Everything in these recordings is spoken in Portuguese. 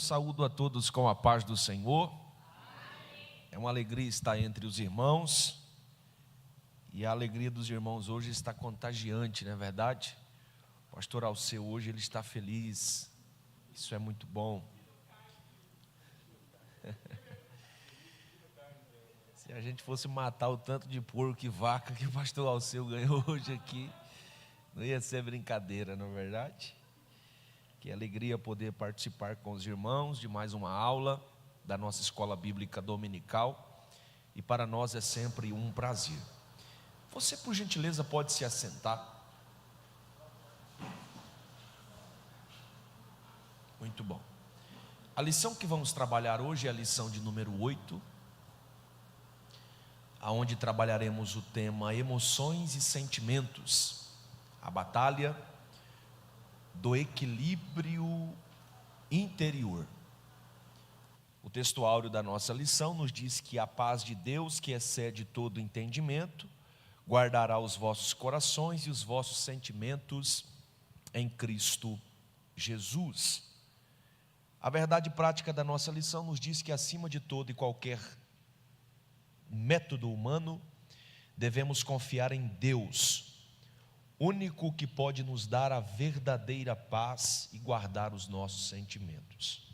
saúdo a todos com a paz do Senhor. É uma alegria estar entre os irmãos. E a alegria dos irmãos hoje está contagiante, não é verdade? O pastor Alceu hoje ele está feliz. Isso é muito bom. Se a gente fosse matar o tanto de porco e vaca que o pastor Alceu ganhou hoje aqui, não ia ser brincadeira, não é verdade? Que alegria poder participar com os irmãos de mais uma aula da nossa escola bíblica dominical. E para nós é sempre um prazer. Você, por gentileza, pode se assentar. Muito bom. A lição que vamos trabalhar hoje é a lição de número 8, aonde trabalharemos o tema emoções e sentimentos, a batalha do equilíbrio interior. O texto áureo da nossa lição nos diz que a paz de Deus, que excede todo entendimento, guardará os vossos corações e os vossos sentimentos em Cristo Jesus. A verdade prática da nossa lição nos diz que acima de todo e qualquer método humano, devemos confiar em Deus, único que pode nos dar a verdadeira paz e guardar os nossos sentimentos.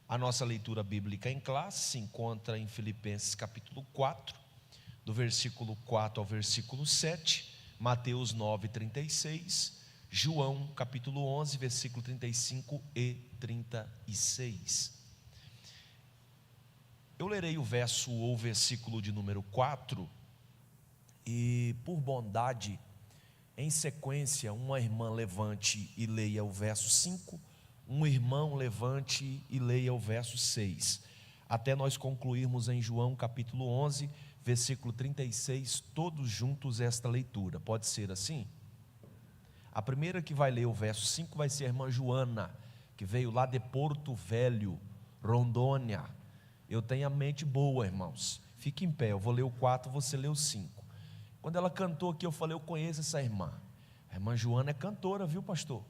A nossa leitura bíblica em classe se encontra em Filipenses capítulo 4, do versículo 4 ao versículo 7, Mateus 9, 36, João capítulo 11, versículo 35 e 36. Eu lerei o verso ou versículo de número 4 e, por bondade, em sequência, uma irmã levante e leia o verso 5, um irmão levante e leia o verso 6, até nós concluirmos em João capítulo 11, versículo 36, todos juntos esta leitura. Pode ser assim? A primeira que vai ler o verso 5 vai ser a irmã Joana, que veio lá de Porto Velho, Rondônia. Eu tenho a mente boa, irmãos. Fique em pé, eu vou ler o 4, você lê o 5. Quando ela cantou aqui, eu falei, eu conheço essa irmã. A irmã Joana é cantora, viu, pastor?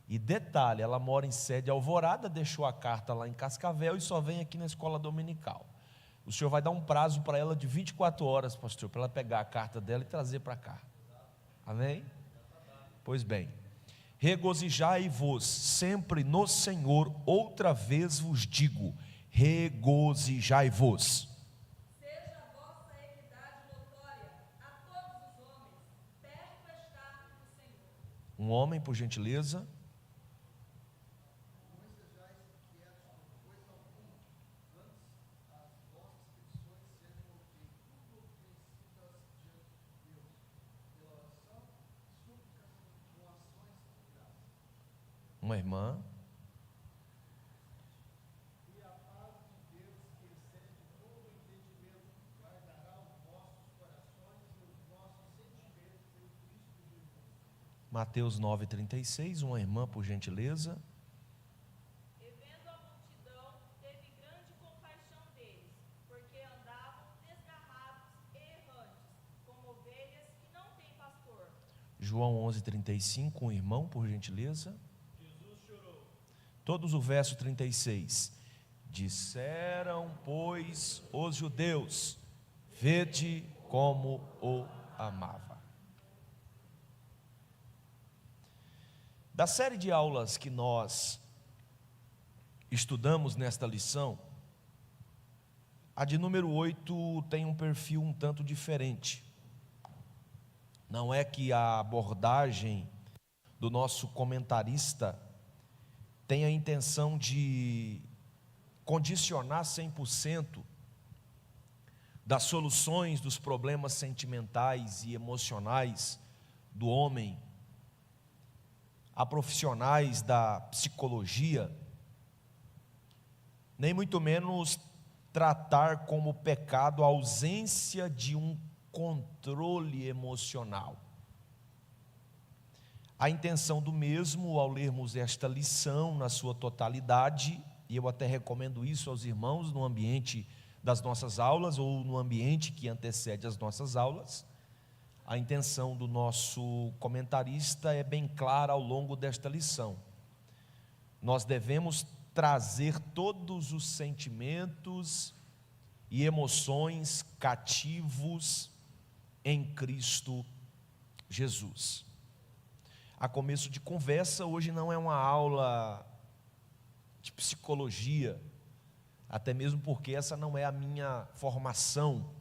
E detalhe, ela mora em Sede Alvorada, deixou a carta lá em Cascavel e só vem aqui na escola dominical. O senhor vai dar um prazo para ela de 24 horas, pastor, para ela pegar a carta dela e trazer para cá. Amém? Pois bem, regozijai-vos sempre no Senhor, outra vez vos digo, regozijai-vos. Seja a vossa equidade notória a todos os homens, perto está o Senhor. Um homem, por gentileza. Não sejais inquietos por coisa alguma, antes as vossas petições sejam ouvir tudo oferecidas diante de Deus, pela oração, súplicas com ações de graça. Uma irmã. E a paz de Deus, que excede todo entendimento, guardará os vossos corações e os vossos sentimentos em Cristo Jesus. Mateus 9,36, uma irmã, por gentileza. E vendo a multidão, teve grande compaixão deles, porque andavam desgarrados e errantes, como ovelhas que não têm pastor. João 11,35, um irmão, por gentileza. Jesus chorou. Todos o verso 36. Disseram, pois, os judeus, vede como o amava. Da série de aulas que nós estudamos nesta lição, a de número 8 tem um perfil um tanto diferente. Não é que a abordagem do nosso comentarista tenha a intenção de condicionar 100% das soluções dos problemas sentimentais e emocionais do homem a profissionais da psicologia, nem muito menos tratar como pecado a ausência de um controle emocional. A intenção do mesmo, ao lermos esta lição na sua totalidade, e eu até recomendo isso aos irmãos no ambiente das nossas aulas ou no ambiente que antecede as nossas aulas, a intenção do nosso comentarista é bem clara ao longo desta lição. Nós devemos trazer todos os sentimentos e emoções cativos em Cristo Jesus. A começo de conversa, hoje não é uma aula de psicologia, até mesmo porque essa não é a minha formação.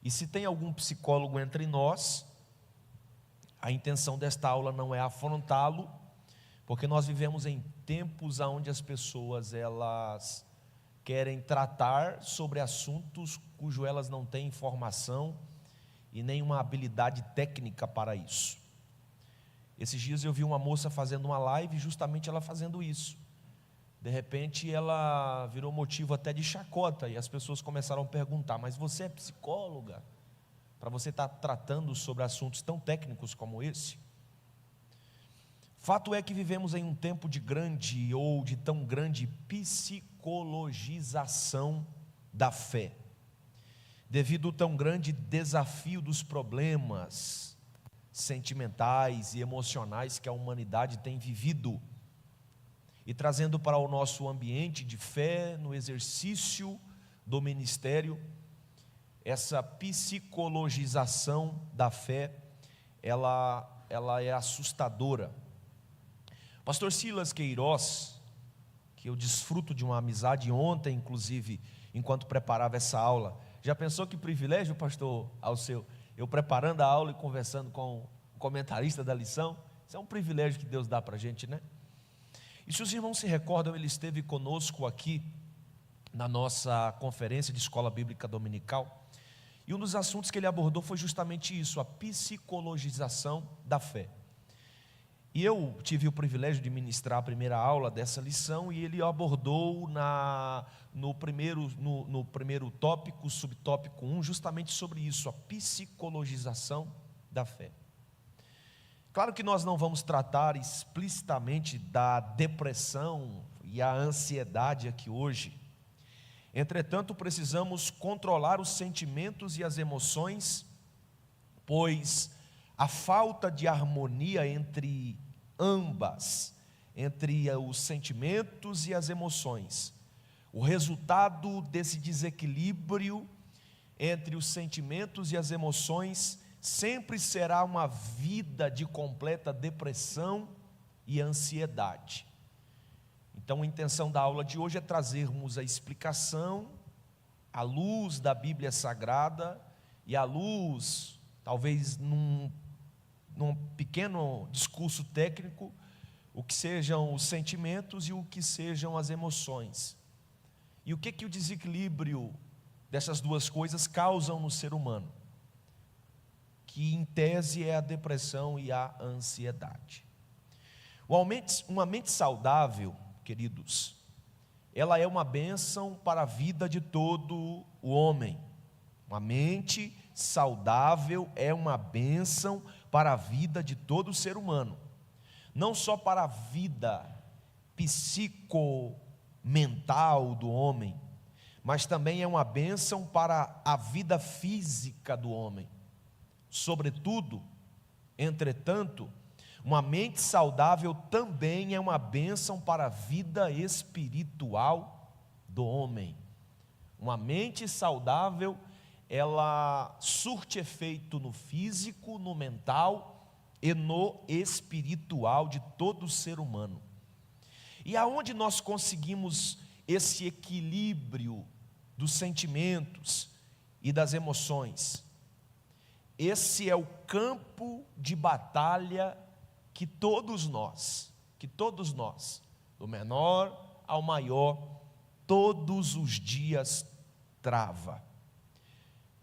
E se tem algum psicólogo entre nós, a intenção desta aula não é afrontá-lo, porque nós vivemos em tempos onde as pessoas elas querem tratar sobre assuntos cujo elas não têm informação e nenhuma habilidade técnica para isso. Esses dias eu vi uma moça fazendo uma live, justamente ela fazendo isso. De repente ela virou motivo até de chacota e as pessoas começaram a perguntar: mas você é psicóloga? Para você estar tratando sobre assuntos tão técnicos como esse? Fato é que vivemos em um tempo de grande ou de tão grande psicologização da fé, devido ao tão grande desafio dos problemas sentimentais e emocionais que a humanidade tem vivido, e trazendo para o nosso ambiente de fé, no exercício do ministério, essa psicologização da fé, ela é assustadora. Pastor Silas Queiroz, que eu desfruto de uma amizade ontem, inclusive, enquanto preparava essa aula. Já pensou que privilégio, pastor Alceu, eu preparando a aula e conversando com o comentarista da lição? Isso é um privilégio que Deus dá para a gente, né? E se os irmãos se recordam, ele esteve conosco aqui na nossa conferência de escola bíblica dominical, e um dos assuntos que ele abordou foi justamente isso, a psicologização da fé. E eu tive o privilégio de ministrar a primeira aula dessa lição, e ele abordou no primeiro tópico, subtópico 1, justamente sobre isso, a psicologização da fé. Claro que nós não vamos tratar explicitamente da depressão e a ansiedade aqui hoje. Entretanto, precisamos controlar os sentimentos e as emoções, pois a falta de harmonia entre ambas, entre os sentimentos e as emoções, o resultado desse desequilíbrio entre os sentimentos e as emoções sempre será uma vida de completa depressão e ansiedade. Então, a intenção da aula de hoje é trazermos a explicação, à luz da Bíblia Sagrada e à luz, talvez num pequeno discurso técnico, o que sejam os sentimentos e o que sejam as emoções. E o que o desequilíbrio dessas duas coisas causam no ser humano, que em tese é a depressão e a ansiedade. Uma mente saudável, queridos, ela é uma bênção para a vida de todo o homem. Uma mente saudável é uma bênção para a vida de todo ser humano, não só para a vida psicomental do homem, mas também é uma bênção para a vida física do homem. Sobretudo, entretanto, uma mente saudável também é uma bênção para a vida espiritual do homem. Uma mente saudável, ela surte efeito no físico, no mental e no espiritual de todo ser humano. E aonde nós conseguimos esse equilíbrio dos sentimentos e das emoções? Esse é o campo de batalha que todos nós, do menor ao maior, todos os dias trava.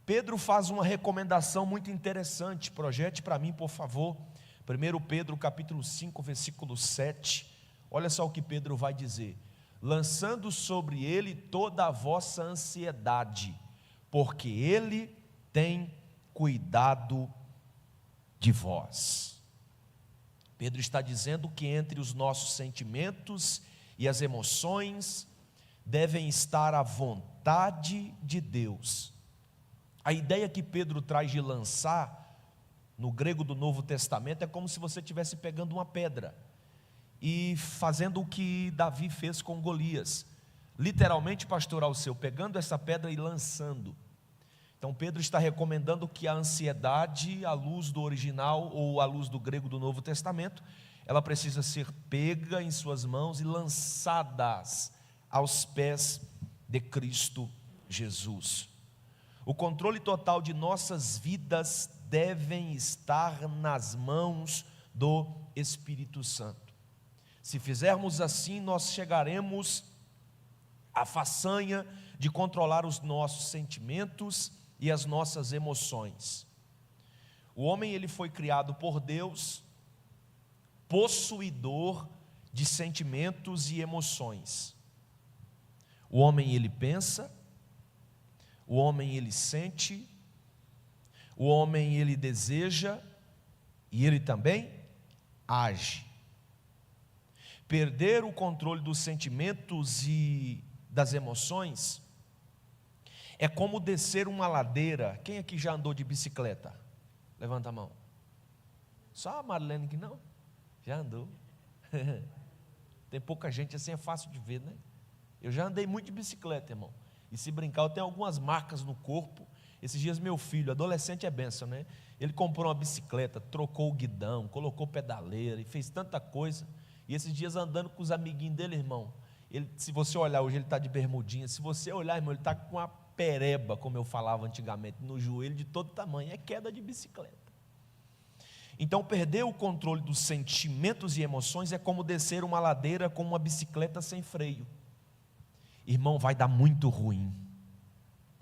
Pedro faz uma recomendação muito interessante, projete para mim, por favor, 1 Pedro capítulo 5, versículo 7, olha só o que Pedro vai dizer: lançando sobre ele toda a vossa ansiedade, porque ele tem cuidado de vós. Pedro está dizendo que entre os nossos sentimentos e as emoções devem estar a vontade de Deus. A ideia que Pedro traz de lançar, no grego do Novo Testamento, é como se você estivesse pegando uma pedra e fazendo o que Davi fez com Golias. Literalmente, pastor Alceu, pegando essa pedra e lançando. Então Pedro está recomendando que a ansiedade, à luz do original ou à luz do grego do Novo Testamento, ela precisa ser pega em suas mãos e lançadas aos pés de Cristo Jesus. O controle total de nossas vidas devem estar nas mãos do Espírito Santo. Se fizermos assim, nós chegaremos à façanha de controlar os nossos sentimentos e as nossas emoções. O homem, ele foi criado por Deus, possuidor de sentimentos e emoções. O homem, ele pensa, o homem, ele sente, o homem, ele deseja e ele também age. Perder o controle dos sentimentos e das emoções é como descer uma ladeira. Quem aqui já andou de bicicleta? Levanta a mão. Só a Marlene que não? Já andou. Tem pouca gente assim, é fácil de ver, né? Eu já andei muito de bicicleta, irmão. E se brincar, eu tenho algumas marcas no corpo. Esses dias meu filho, adolescente é bênção, né? Ele comprou uma bicicleta, trocou o guidão, colocou pedaleira e fez tanta coisa. E esses dias andando com os amiguinhos dele, irmão, ele, se você olhar hoje, ele está de bermudinha. Se você olhar, irmão, ele está com uma pereba, como eu falava antigamente, no joelho de todo tamanho. É queda de bicicleta. Então, perder o controle dos sentimentos e emoções é como descer uma ladeira com uma bicicleta sem freio. Irmão, vai dar muito ruim.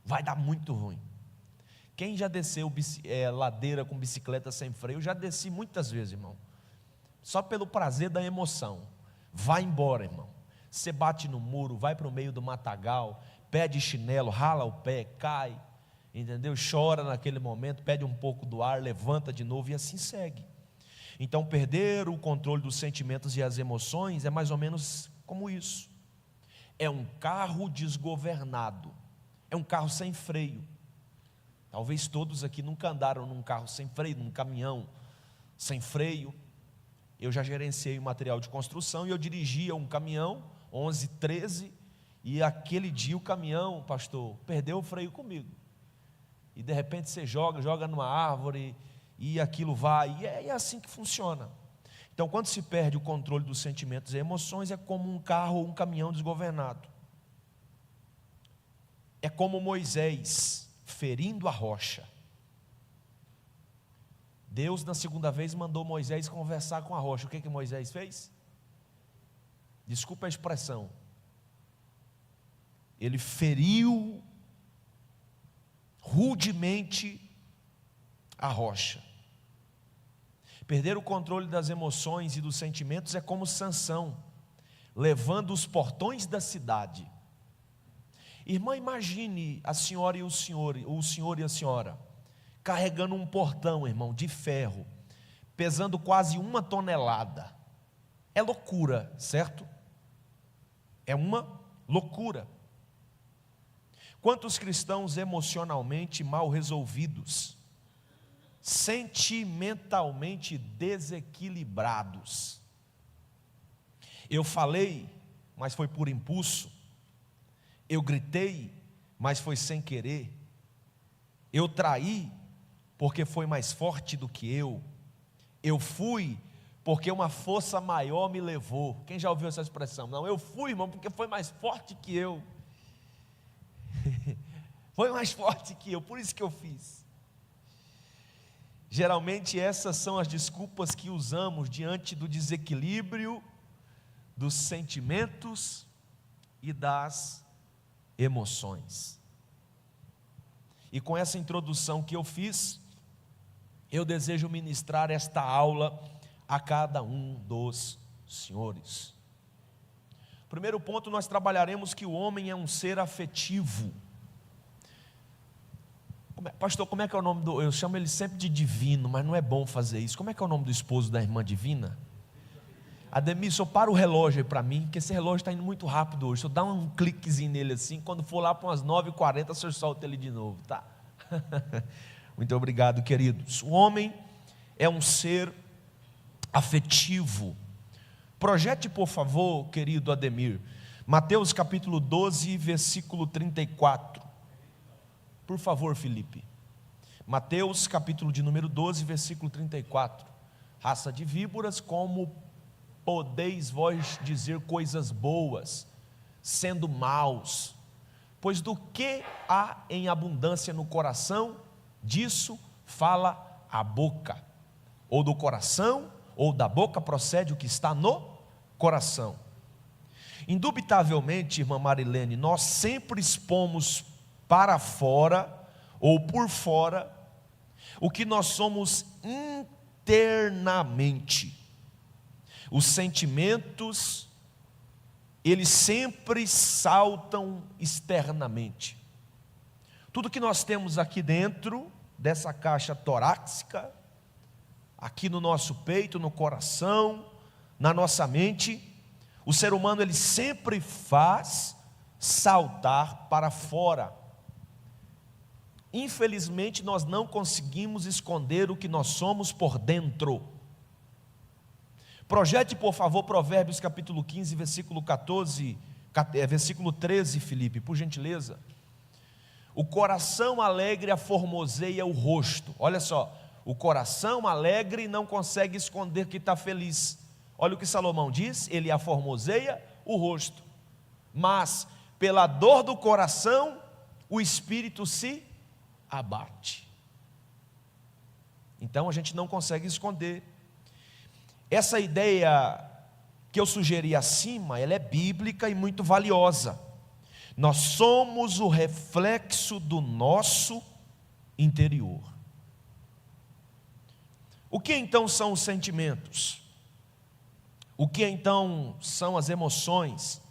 Vai dar muito ruim. Quem já desceu ladeira com bicicleta sem freio? Eu já desci muitas vezes, irmão. Só pelo prazer da emoção. Vai embora, irmão. Você bate no muro, vai para o meio do matagal, pede chinelo, rala o pé, cai, entendeu? Chora naquele momento, pede um pouco do ar, levanta de novo e assim segue. Então, perder o controle dos sentimentos e as emoções é mais ou menos como isso. É um carro desgovernado, é um carro sem freio. Talvez todos aqui nunca andaram num carro sem freio, num caminhão sem freio. Eu já gerenciei material de construção e eu dirigia um caminhão 11, 13, e aquele dia o caminhão, pastor, perdeu o freio comigo. E de repente você joga numa árvore e aquilo vai, e é assim que funciona. Então, quando se perde o controle dos sentimentos e emoções, é como um carro ou um caminhão desgovernado. É como Moisés ferindo a rocha. Deus, na segunda vez, mandou Moisés conversar com a rocha. O que Moisés fez? Desculpa a expressão. Ele feriu rudemente a rocha. Perder o controle das emoções e dos sentimentos é como Sansão, levando os portões da cidade. Irmã, imagine a senhora e o senhor e a senhora, carregando um portão, irmão, de ferro, pesando quase 1 tonelada. É loucura, certo? É uma loucura. Quantos cristãos emocionalmente mal resolvidos, sentimentalmente desequilibrados. Eu falei, mas foi por impulso. Eu gritei, mas foi sem querer. Eu traí, porque foi mais forte do que eu. Eu fui, porque uma força maior me levou. Quem já ouviu essa expressão? Não, eu fui, irmão, porque foi mais forte que eu. Foi mais forte que eu, por isso que eu fiz. Geralmente essas são as desculpas que usamos diante do desequilíbrio dos sentimentos e das emoções. E com essa introdução que eu fiz, eu desejo ministrar esta aula a cada um dos senhores. Primeiro ponto, nós trabalharemos que o homem é um ser afetivo. Pastor, como é que é o nome do... Eu chamo ele sempre de Divino, mas não é bom fazer isso. Como é que é o nome do esposo da irmã Divina? Ademir, só para o relógio aí para mim, porque esse relógio está indo muito rápido hoje. Só dá um cliquezinho nele assim, quando for lá para umas 9h40, você solta ele de novo, tá? Muito obrigado, queridos. O homem é um ser afetivo. Projete, por favor, querido Ademir, Mateus capítulo 12, versículo 34. Por favor, Felipe. Mateus capítulo de número 12, versículo 34. Raça de víboras, como podeis vós dizer coisas boas, sendo maus? Pois do que há em abundância no coração, disso fala a boca. Ou do coração, ou da boca procede o que está no coração. Indubitavelmente, irmã Marilene, nós sempre expomos para fora, ou por fora, o que nós somos internamente. Os sentimentos, eles sempre saltam externamente. Tudo que nós temos aqui dentro dessa caixa torácica, aqui no nosso peito, no coração, na nossa mente, o ser humano ele sempre faz saltar para fora. Infelizmente nós não conseguimos esconder o que nós somos por dentro. Projete, por favor, Provérbios capítulo 15, versículo 13, Felipe, por gentileza. O coração alegre aformoseia o rosto. Olha só, o coração alegre não consegue esconder que está feliz. Olha o que Salomão diz, ele aformoseia o rosto. Mas, pela dor do coração, o espírito se abate. Então a gente não consegue esconder. Essa ideia que eu sugeri acima, ela é bíblica e muito valiosa. Nós somos o reflexo do nosso interior. O que então são os sentimentos? O que então são as emoções?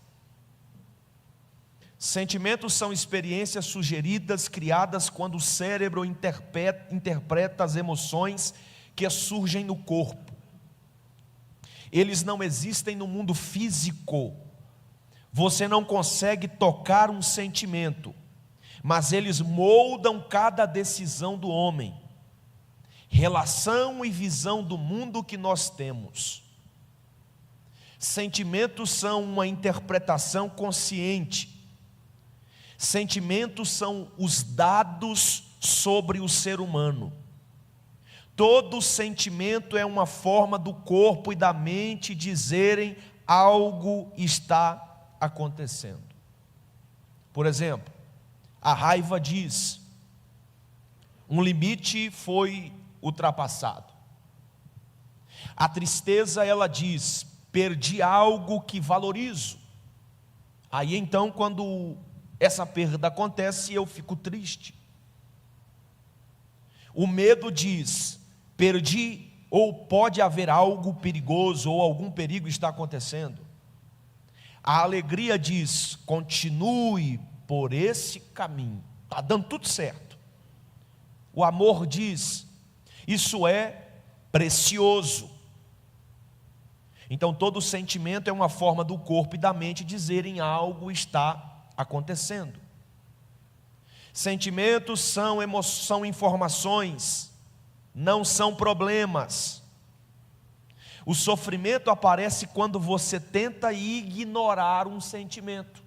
Sentimentos são experiências sugeridas, criadas quando o cérebro interpreta as emoções que surgem no corpo. Eles não existem no mundo físico. Você não consegue tocar um sentimento, mas eles moldam cada decisão do homem, relação e visão do mundo que nós temos. Sentimentos são uma interpretação consciente. Sentimentos são os dados sobre o ser humano. Todo sentimento é uma forma do corpo e da mente dizerem algo está acontecendo. Por exemplo, a raiva diz: um limite foi ultrapassado. A tristeza, ela diz: perdi algo que valorizo. Aí então, quando essa perda acontece, eu fico triste. O medo diz: perdi, ou pode haver algo perigoso, ou algum perigo está acontecendo. A alegria diz: continue por esse caminho, está dando tudo certo. O amor diz: isso é precioso. Então todo sentimento é uma forma do corpo e da mente dizerem algo está acontecendo. Sentimentos são informações, não são problemas. O sofrimento aparece quando você tenta ignorar um sentimento,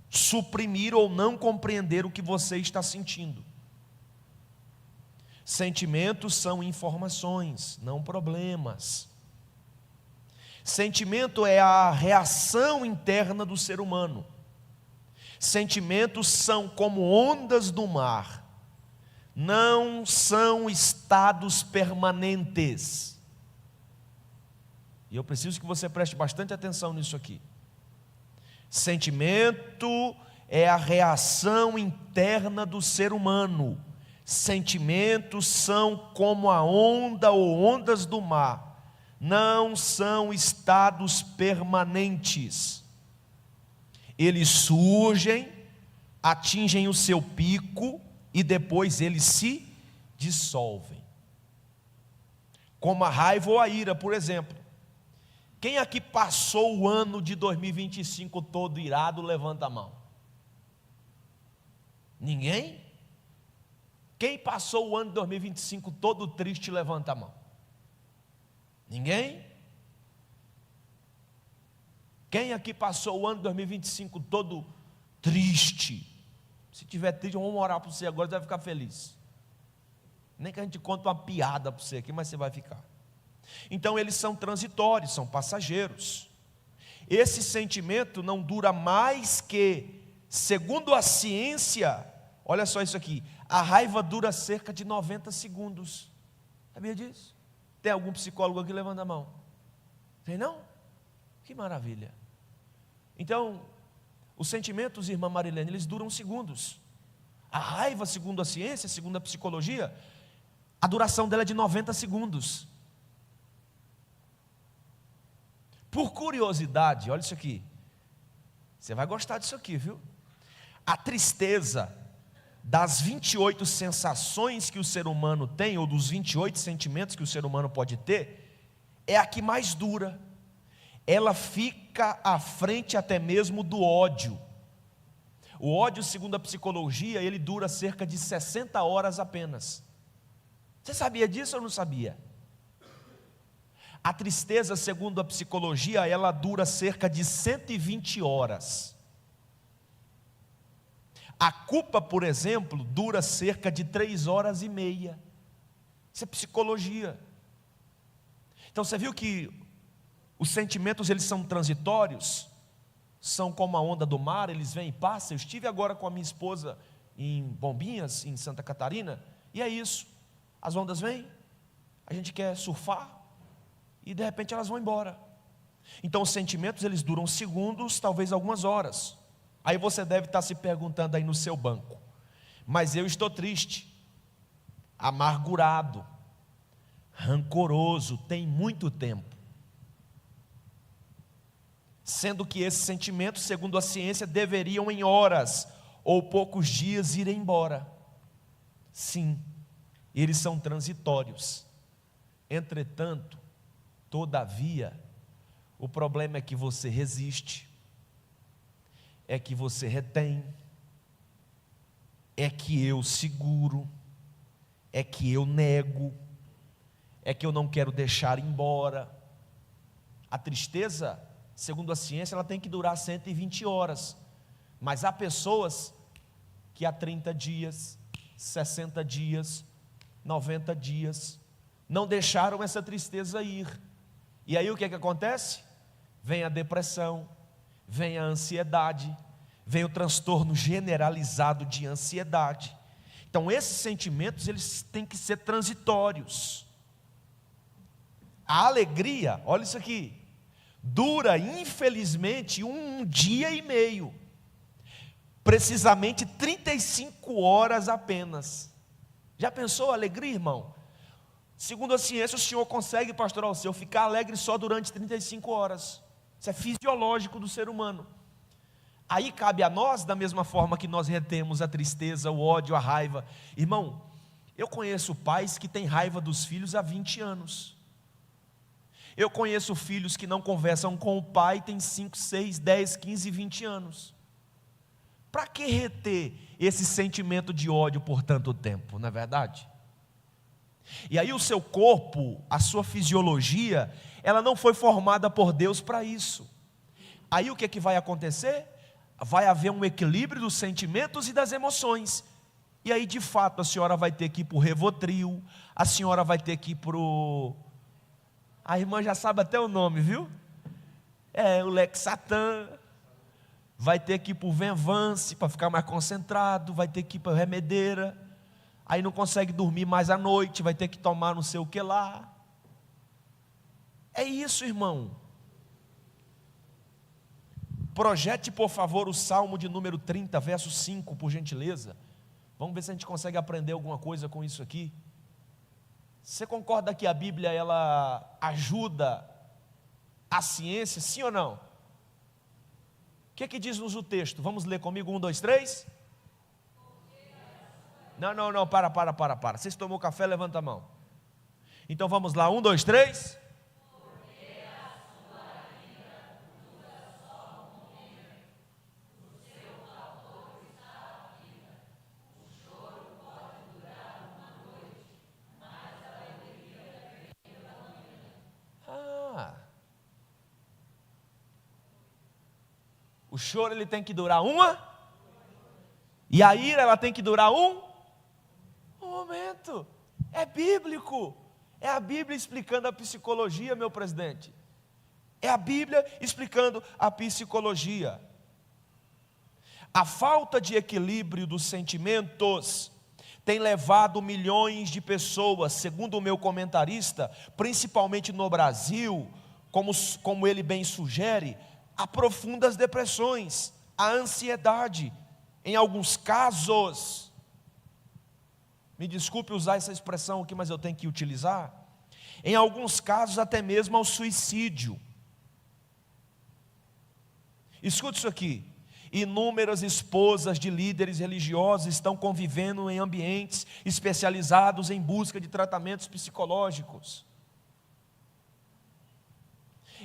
suprimir ou não compreender o que você está sentindo. Sentimentos são informações, não problemas. Sentimento é a reação interna do ser humano. Sentimentos são como ondas do mar, não são estados permanentes. E eu preciso que você preste bastante atenção nisso aqui. Sentimento é a reação interna do ser humano. Sentimentos são como a onda ou ondas do mar, não são estados permanentes. Eles surgem, atingem o seu pico e depois eles se dissolvem. Como a raiva ou a ira, por exemplo. Quem aqui passou o ano de 2025 todo irado, levanta a mão. Ninguém? Quem passou o ano de 2025 todo triste, levanta a mão. Ninguém? Quem aqui passou o ano de 2025 todo triste? Se tiver triste, vamos orar para você agora, você vai ficar feliz. Nem que a gente conte uma piada para você aqui, mas você vai ficar. Então eles são transitórios, são passageiros. Esse sentimento não dura mais que, segundo a ciência, olha só isso aqui, a raiva dura cerca de 90 segundos. Sabia disso? Tem algum psicólogo aqui? Levanta a mão. Tem não? Que maravilha. Então, os sentimentos, irmã Marilene, eles duram segundos. A raiva, segundo a ciência, segundo a psicologia, a duração dela é de 90 segundos. Por curiosidade, olha isso aqui. Você vai gostar disso aqui, viu? A tristeza, das 28 sensações que o ser humano tem, ou dos 28 sentimentos que o ser humano pode ter, é a que mais dura. Ela fica à frente até mesmo do ódio. O ódio, segundo a psicologia, ele dura cerca de 60 horas apenas. Você sabia disso ou não sabia? A tristeza, segundo a psicologia, ela dura cerca de 120 horas. A culpa, por exemplo, dura cerca de 3 horas e meia. Isso é psicologia. Então você viu que os sentimentos, eles são transitórios, são como a onda do mar, eles vêm e passam. Eu estive agora com a minha esposa em Bombinhas, em Santa Catarina, e é isso. As ondas vêm, a gente quer surfar, e de repente elas vão embora. Então os sentimentos, eles duram segundos, talvez algumas horas. Aí você deve estar se perguntando aí no seu banco: mas eu estou triste, amargurado, rancoroso, tem muito tempo. Sendo que esses sentimentos, segundo a ciência, deveriam em horas ou poucos dias ir embora. Sim, eles são transitórios. Entretanto, todavia, o problema é que você resiste, é que você retém, é que eu seguro, é que eu nego, é que eu não quero deixar embora. A tristeza, segundo a ciência, ela tem que durar 120 horas. Mas há pessoas que há 30 dias, 60 dias, 90 dias, não deixaram essa tristeza ir. E aí o que é que acontece? Vem a depressão, vem a ansiedade, vem o transtorno generalizado de ansiedade. Então esses sentimentos, eles têm que ser transitórios. A alegria, olha isso aqui, dura infelizmente 1 dia e meio, precisamente 35 horas apenas. Já pensou a alegria, irmão? Segundo a ciência, o senhor consegue, pastor Alceu, ficar alegre só durante 35 horas. Isso é fisiológico do ser humano. Aí cabe a nós, da mesma forma que nós retemos a tristeza, o ódio, a raiva. Irmão, eu conheço pais que têm raiva dos filhos há 20 anos. Eu conheço filhos que não conversam com o pai, tem 5, 6, 10, 15, 20 anos. Para que reter esse sentimento de ódio por tanto tempo, não é verdade? E aí o seu corpo, a sua fisiologia, ela não foi formada por Deus para isso. Aí o que é que vai acontecer? Vai haver um equilíbrio dos sentimentos e das emoções. E aí de fato a senhora vai ter que ir para o Rivotril, a senhora vai ter que ir para o... A irmã já sabe até o nome, viu? O Lexatan. Vai ter que ir para o Venvance para ficar mais concentrado, vai ter que ir para a remedeira. Aí não consegue dormir mais à noite, vai ter que tomar não sei o que lá. É isso, irmão. Projete, por favor, o Salmo de número 30, verso 5, por gentileza. Vamos ver se a gente consegue aprender alguma coisa com isso aqui. Você concorda que a Bíblia, ela ajuda a ciência, sim ou não? O que diz-nos o texto? Vamos ler comigo, 1, 2, 3? Não, para. Vocês tomou café, levanta a mão. Então vamos lá, 1, 2, 3. O choro ele tem que durar e a ira ela tem que durar um momento. É bíblico. É a Bíblia explicando a psicologia, meu presidente. É a Bíblia explicando a psicologia. A falta de equilíbrio dos sentimentos tem levado milhões de pessoas, segundo o meu comentarista, principalmente no Brasil, como ele bem sugere, a profundas depressões, a ansiedade. Em alguns casos, me desculpe usar essa expressão aqui, mas eu tenho que utilizar. Em alguns casos, até mesmo ao suicídio. Escute isso aqui. Inúmeras esposas de líderes religiosos estão convivendo em ambientes especializados em busca de tratamentos psicológicos.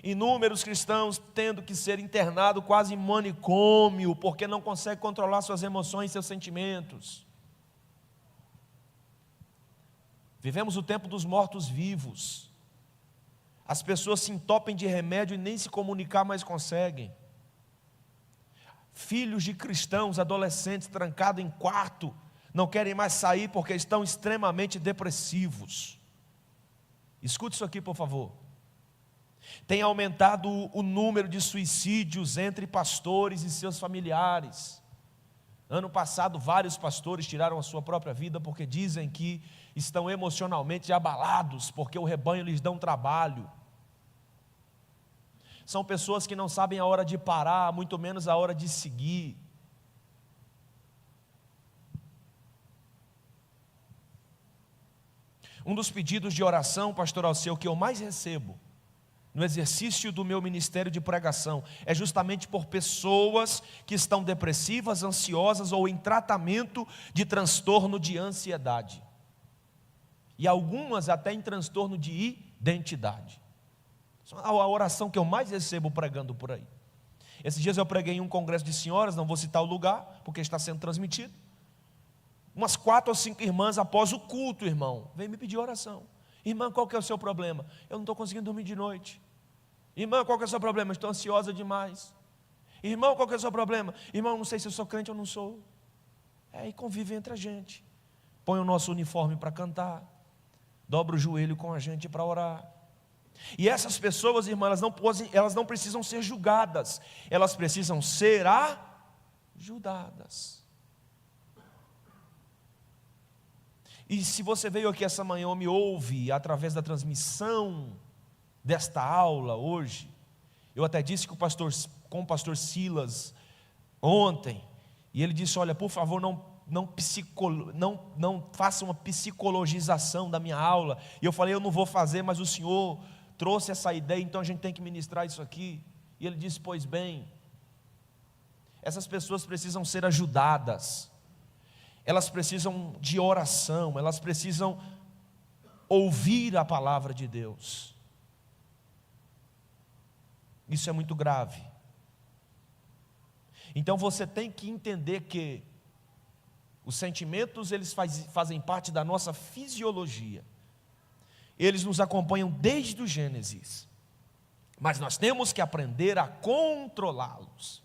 Inúmeros cristãos tendo que ser internados quase em manicômio, porque não conseguem controlar suas emoções e seus sentimentos. Vivemos o tempo dos mortos-vivos. As pessoas se entopem de remédio e nem se comunicar mais conseguem. Filhos de cristãos, adolescentes, trancados em quarto, não querem mais sair porque estão extremamente depressivos. Escute isso aqui, por favor. Tem aumentado o número de suicídios entre pastores e seus familiares. Ano passado, vários pastores tiraram a sua própria vida porque dizem que estão emocionalmente abalados, porque o rebanho lhes dá um trabalho. São pessoas que não sabem a hora de parar, muito menos a hora de seguir. Um dos pedidos de oração, pastor Alceu, que eu mais recebo no exercício do meu ministério de pregação, é justamente por pessoas que estão depressivas, ansiosas ou em tratamento de transtorno de ansiedade. E algumas até em transtorno de identidade. Essa é a oração que eu mais recebo pregando por aí. Esses dias eu preguei em um congresso de senhoras, não vou citar o lugar, porque está sendo transmitido. Umas 4 ou 5 irmãs após o culto, irmão, vem me pedir oração. Irmã, qual que é o seu problema? Eu não estou conseguindo dormir de noite. Irmã, qual que é o seu problema? Estou ansiosa demais. Irmão, qual que é o seu problema? Irmão, não sei se eu sou crente ou não sou. E convive entre a gente. Põe o nosso uniforme para cantar. Dobra o joelho com a gente para orar. E essas pessoas, irmã, elas não precisam ser julgadas. Elas precisam ser ajudadas. E se você veio aqui essa manhã ou me ouve através da transmissão desta aula hoje, eu até disse com o pastor Silas ontem, e ele disse, olha, por favor, não faça uma psicologização da minha aula. E eu falei, eu não vou fazer, mas o senhor trouxe essa ideia, então a gente tem que ministrar isso aqui. E ele disse, pois bem, essas pessoas precisam ser ajudadas. Elas precisam de oração, elas precisam ouvir a palavra de Deus. Isso é muito grave. Então você tem que entender que os sentimentos, eles fazem parte da nossa fisiologia. Eles nos acompanham desde o Gênesis. Mas nós temos que aprender a controlá-los.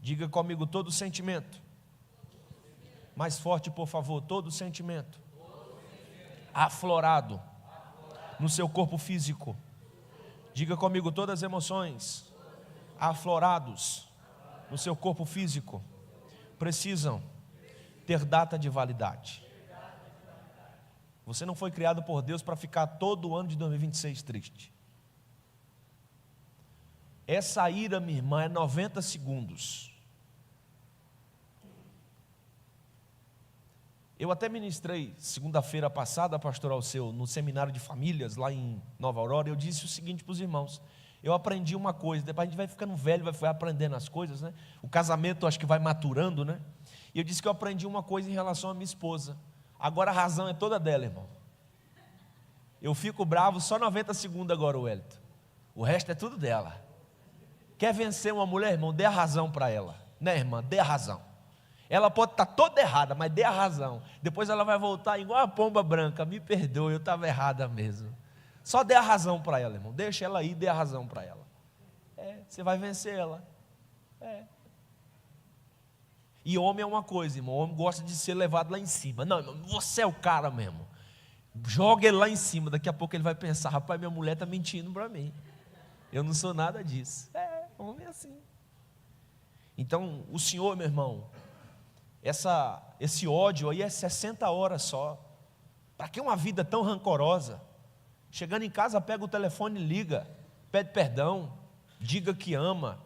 Diga comigo, todo sentimento. Mais forte, por favor, todo sentimento aflorado no seu corpo físico. Diga comigo, todas as emoções aflorados no seu corpo físico precisam ter data de validade. Você não foi criado por Deus para ficar todo o ano de 2026 triste. Essa ira, minha irmã, é 90 segundos. Eu até ministrei segunda-feira passada, pastor Alceu, no seminário de famílias lá em Nova Aurora. Eu disse o seguinte para os irmãos: eu aprendi uma coisa, depois a gente vai ficando velho, vai aprendendo as coisas, né? O casamento acho que vai maturando, né? E eu disse que eu aprendi uma coisa em relação à minha esposa. Agora a razão é toda dela, irmão. Eu fico bravo só 90 segundos agora, Wellington. O resto é tudo dela. Quer vencer uma mulher, irmão? Dê a razão para ela. Né, irmã? Dê a razão. Ela pode estar toda errada, mas dê a razão. Depois ela vai voltar igual a pomba branca. Me perdoe, eu estava errada mesmo. Só dê a razão para ela, irmão. Deixa ela aí, dê a razão para ela. Você vai vencer ela. E homem é uma coisa, irmão. O homem gosta de ser levado lá em cima. Não, irmão, você é o cara mesmo. Joga ele lá em cima. Daqui a pouco ele vai pensar: rapaz, minha mulher está mentindo para mim. Eu não sou nada disso. Homem é assim. Então, o Senhor, meu irmão, esse ódio aí é 60 horas só. Para que uma vida tão rancorosa? Chegando em casa, pega o telefone e liga. Pede perdão. Diga que ama.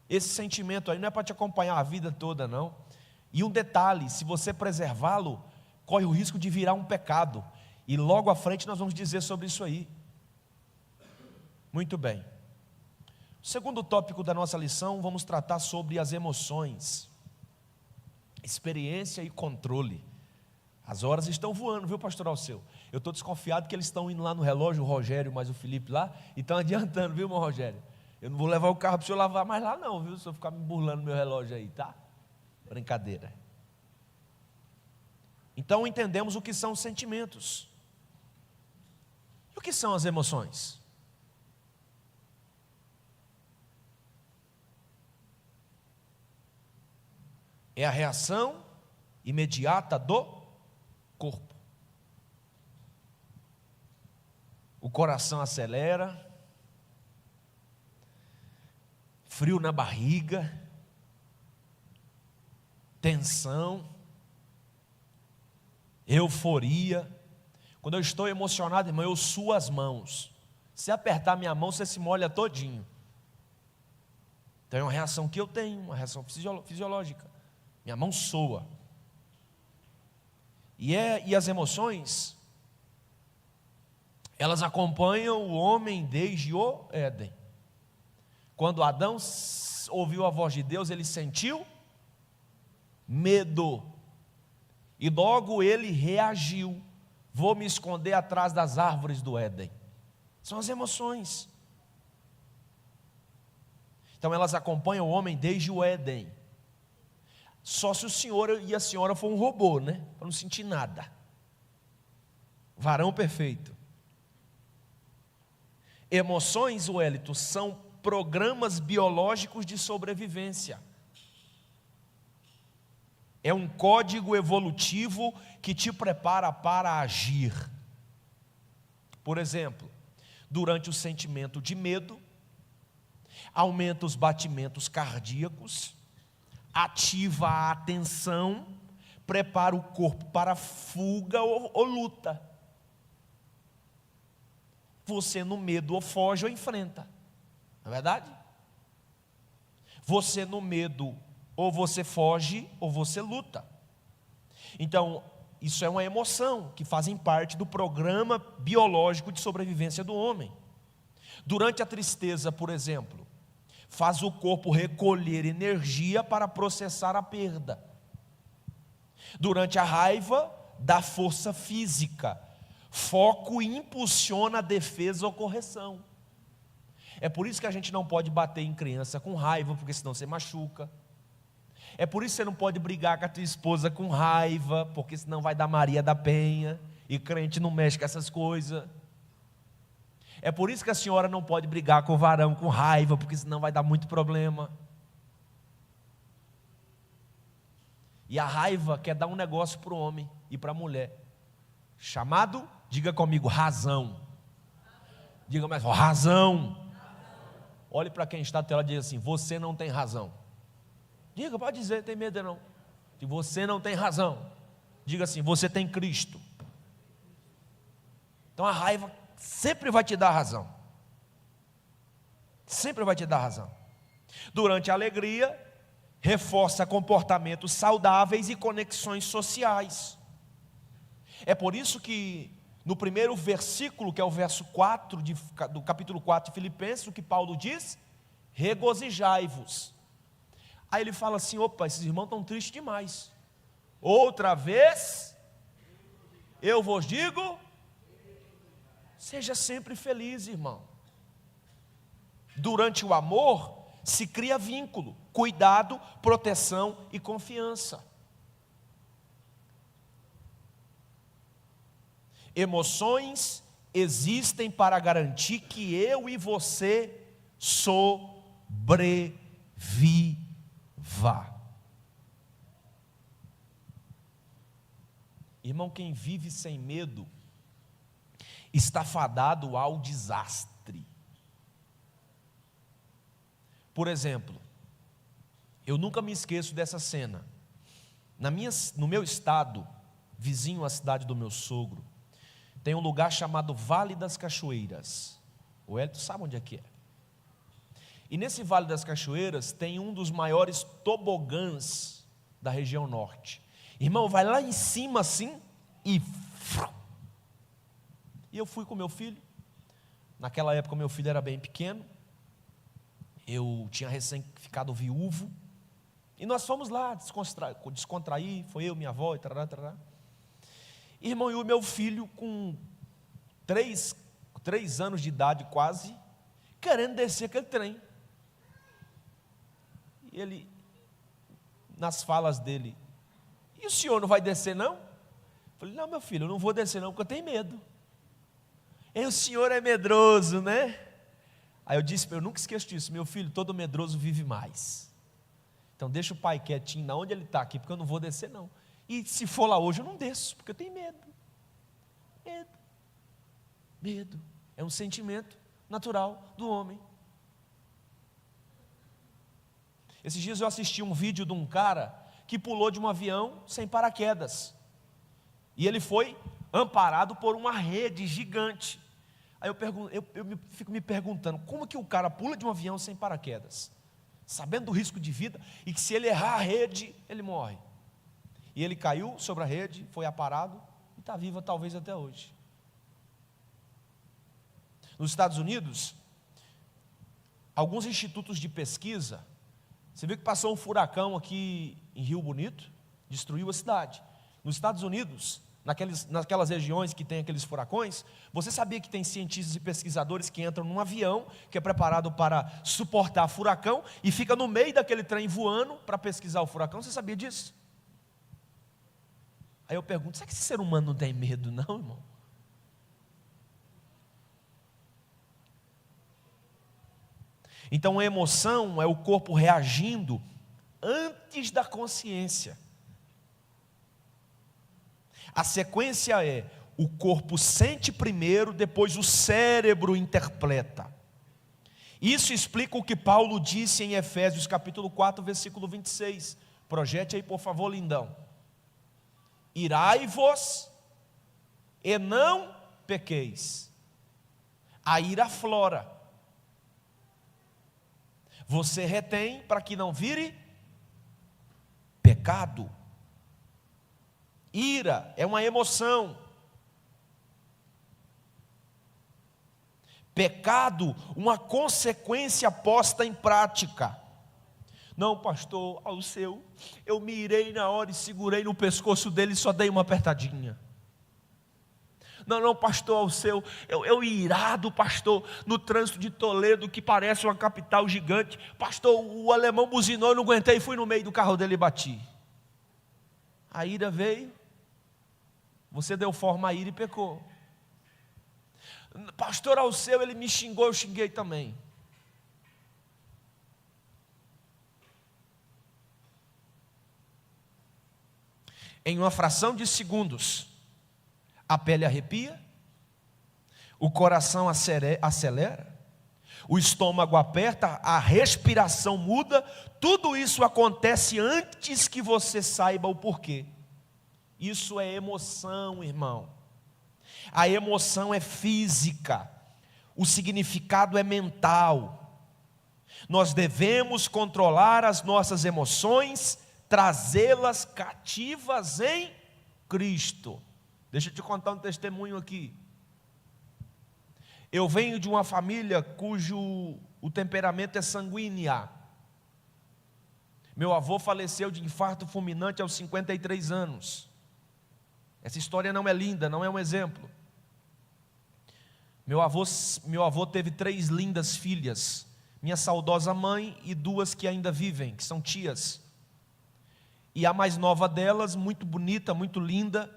Esse sentimento aí não é para te acompanhar a vida toda, não. E um detalhe: se você preservá-lo, corre o risco de virar um pecado. E logo à frente nós vamos dizer sobre isso aí. Muito bem. O segundo tópico da nossa lição, vamos tratar sobre as emoções. Experiência e controle. As horas estão voando, viu, pastor Alceu? Eu estou desconfiado que eles estão indo lá no relógio, o Rogério mais o Felipe lá, e estão adiantando, viu, irmão Rogério? Eu não vou levar o carro para o senhor lavar mais lá não, viu? Se eu ficar me burlando meu relógio aí, tá? Brincadeira. Então entendemos o que são os sentimentos. E o que são as emoções? É a reação imediata do corpo. O coração acelera, frio na barriga, tensão, euforia. Quando eu estou emocionado, irmão, eu suo as mãos. Se apertar minha mão, você se molha todinho. Então é uma reação que eu tenho, uma reação fisiológica. Minha mão soa. E as emoções, elas acompanham o homem desde o Éden. Quando Adão ouviu a voz de Deus, ele sentiu medo. E logo ele reagiu: vou me esconder atrás das árvores do Éden. São as emoções. Então elas acompanham o homem desde o Éden. Só se o senhor e a senhora for um robô, né? Para não sentir nada. Varão perfeito. Emoções, Wellington, são programas biológicos de sobrevivência. É um código evolutivo que te prepara para agir. Por exemplo, durante o sentimento de medo, aumenta os batimentos cardíacos, ativa a atenção, prepara o corpo para fuga ou luta. Você no medo ou foge ou enfrenta. Não é verdade? Você no medo, ou você foge ou você luta. Então, isso é uma emoção que fazem parte do programa biológico de sobrevivência do homem. Durante a tristeza, por exemplo, faz o corpo recolher energia para processar a perda. Durante a raiva, dá força física, foco e impulsiona a defesa ou correção. É por isso que a gente não pode bater em criança com raiva, porque senão você machuca. É por isso que você não pode brigar com a tua esposa com raiva, porque senão vai dar Maria da Penha, e crente não mexe com essas coisas. É por isso que a senhora não pode brigar com o varão com raiva, porque senão vai dar muito problema. E a raiva quer dar um negócio para o homem e para a mulher, chamado, diga comigo, razão. Diga mais, razão. Olhe para quem está na tela e diga assim: você não tem razão. Diga, pode dizer, tem medo não. Se você não tem razão, diga assim: você tem Cristo. Então a raiva sempre vai te dar razão. Sempre vai te dar razão. Durante a alegria, reforça comportamentos saudáveis e conexões sociais. É por isso que no primeiro versículo, que é o verso 4 do capítulo 4 de Filipenses, o que Paulo diz: regozijai-vos. Aí ele fala assim: opa, esses irmãos estão tristes demais. Outra vez, eu vos digo, seja sempre feliz, irmão. Durante o amor, se cria vínculo, cuidado, proteção e confiança. Emoções existem para garantir que eu e você sobreviva. Irmão, quem vive sem medo está fadado ao desastre. Por exemplo, eu nunca me esqueço dessa cena. No meu estado, vizinho à cidade do meu sogro, tem um lugar chamado Vale das Cachoeiras. O Hélio sabe onde é que é. E nesse Vale das Cachoeiras tem um dos maiores tobogãs da região norte. Irmão, vai lá em cima assim e eu fui com meu filho. Naquela época meu filho era bem pequeno. Eu tinha recém ficado viúvo. E nós fomos lá descontrair. Foi eu, minha avó e tarará, tarará. Irmão, e o meu filho com 3 anos de idade quase, querendo descer aquele trem. E ele, nas falas dele, e o senhor não vai descer não? Eu falei, não, meu filho, eu não vou descer não, porque eu tenho medo. E o senhor é medroso, né? Aí eu disse, eu nunca esqueço disso, meu filho, todo medroso vive mais. Então deixa o pai quietinho, na onde ele está aqui, porque eu não vou descer não. E se for lá hoje eu não desço, porque eu tenho medo. Medo é um sentimento natural do homem. Esses dias eu assisti um vídeo de um cara que pulou de um avião sem paraquedas. E ele foi amparado por uma rede gigante. Aí eu fico me perguntando, como que o cara pula de um avião sem paraquedas? Sabendo do risco de vida, e que se ele errar a rede, ele morre. E ele caiu sobre a rede, foi aparado, e está vivo talvez até hoje. Nos Estados Unidos, alguns institutos de pesquisa, você viu que passou um furacão aqui em Rio Bonito, destruiu a cidade. Nos Estados Unidos, naquelas regiões que tem aqueles furacões, você sabia que tem cientistas e pesquisadores que entram num avião que é preparado para suportar furacão e fica no meio daquele trem voando para pesquisar o furacão? Você sabia disso? Aí eu pergunto, será que esse ser humano não tem medo não, irmão? Então a emoção é o corpo reagindo antes da consciência. A sequência é, o corpo sente primeiro, depois o cérebro interpreta. Isso explica o que Paulo disse em Efésios capítulo 4, versículo 26. Projete aí por favor, lindão. Irai-vos e não pequeis. A ira aflora. Você retém para que não vire pecado. Ira é uma emoção. Pecado, uma consequência posta em prática. Não, pastor, ao seu, eu me irei na hora e segurei no pescoço dele e só dei uma apertadinha. Não, pastor, ao seu, eu irado, pastor, no trânsito de Toledo, que parece uma capital gigante. Pastor, o alemão buzinou, eu não aguentei, fui no meio do carro dele e bati. A ira veio, você deu forma à ira e pecou. Pastor, ao seu, ele me xingou, eu xinguei também. Em uma fração de segundos, a pele arrepia, o coração acelera, o estômago aperta, a respiração muda. Tudo isso acontece antes que você saiba o porquê. Isso é emoção, irmão. A emoção é física, o significado é mental. Nós devemos controlar as nossas emoções, trazê-las cativas em Cristo. Deixa eu te contar um testemunho aqui. Eu venho de uma família cujo o temperamento é sanguínea. Meu avô faleceu de infarto fulminante aos 53 anos. Essa história não é linda, não é um exemplo. Meu avô teve 3 lindas filhas, minha saudosa mãe e 2 que ainda vivem, que são tias. E a mais nova delas, muito bonita, muito linda,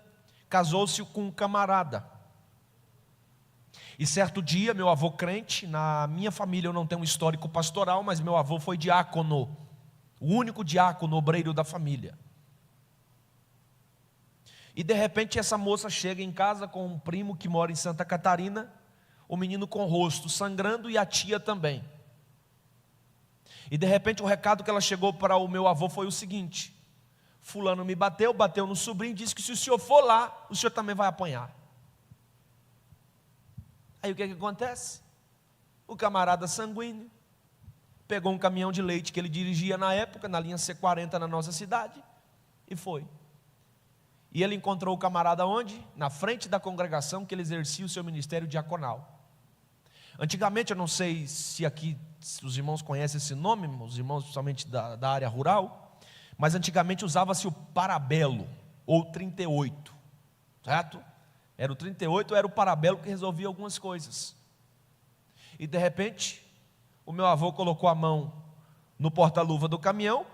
casou-se com um camarada. E certo dia, meu avô crente, na minha família eu não tenho um histórico pastoral, mas meu avô foi diácono, o único diácono obreiro da família. E de repente essa moça chega em casa com um primo que mora em Santa Catarina, o menino com o rosto sangrando e a tia também. E de repente o recado que ela chegou para o meu avô foi o seguinte: fulano me bateu no sobrinho, disse que se o senhor for lá, o senhor também vai apanhar. Aí o que acontece? O camarada sanguíneo pegou um caminhão de leite que ele dirigia na época, na linha C40 na nossa cidade, e foi. E ele encontrou o camarada onde? Na frente da congregação que ele exercia o seu ministério diaconal. Antigamente, eu não sei se aqui os irmãos conhecem esse nome, os irmãos principalmente da área rural, mas antigamente usava-se o parabelo, ou 38, certo? Era o 38, era o parabelo que resolvia algumas coisas. E de repente, o meu avô colocou a mão no porta-luva do caminhão,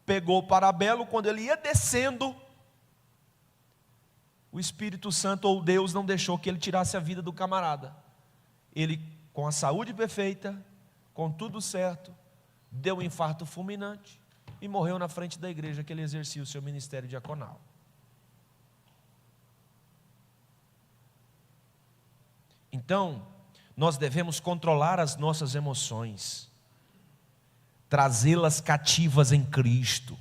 pegou o parabelo, quando ele ia descendo, o Espírito Santo ou Deus não deixou que ele tirasse a vida do camarada. Ele, com a saúde perfeita, com tudo certo, deu um infarto fulminante e morreu na frente da igreja que ele exercia o seu ministério diaconal. Então, nós devemos controlar as nossas emoções, trazê-las cativas em Cristo.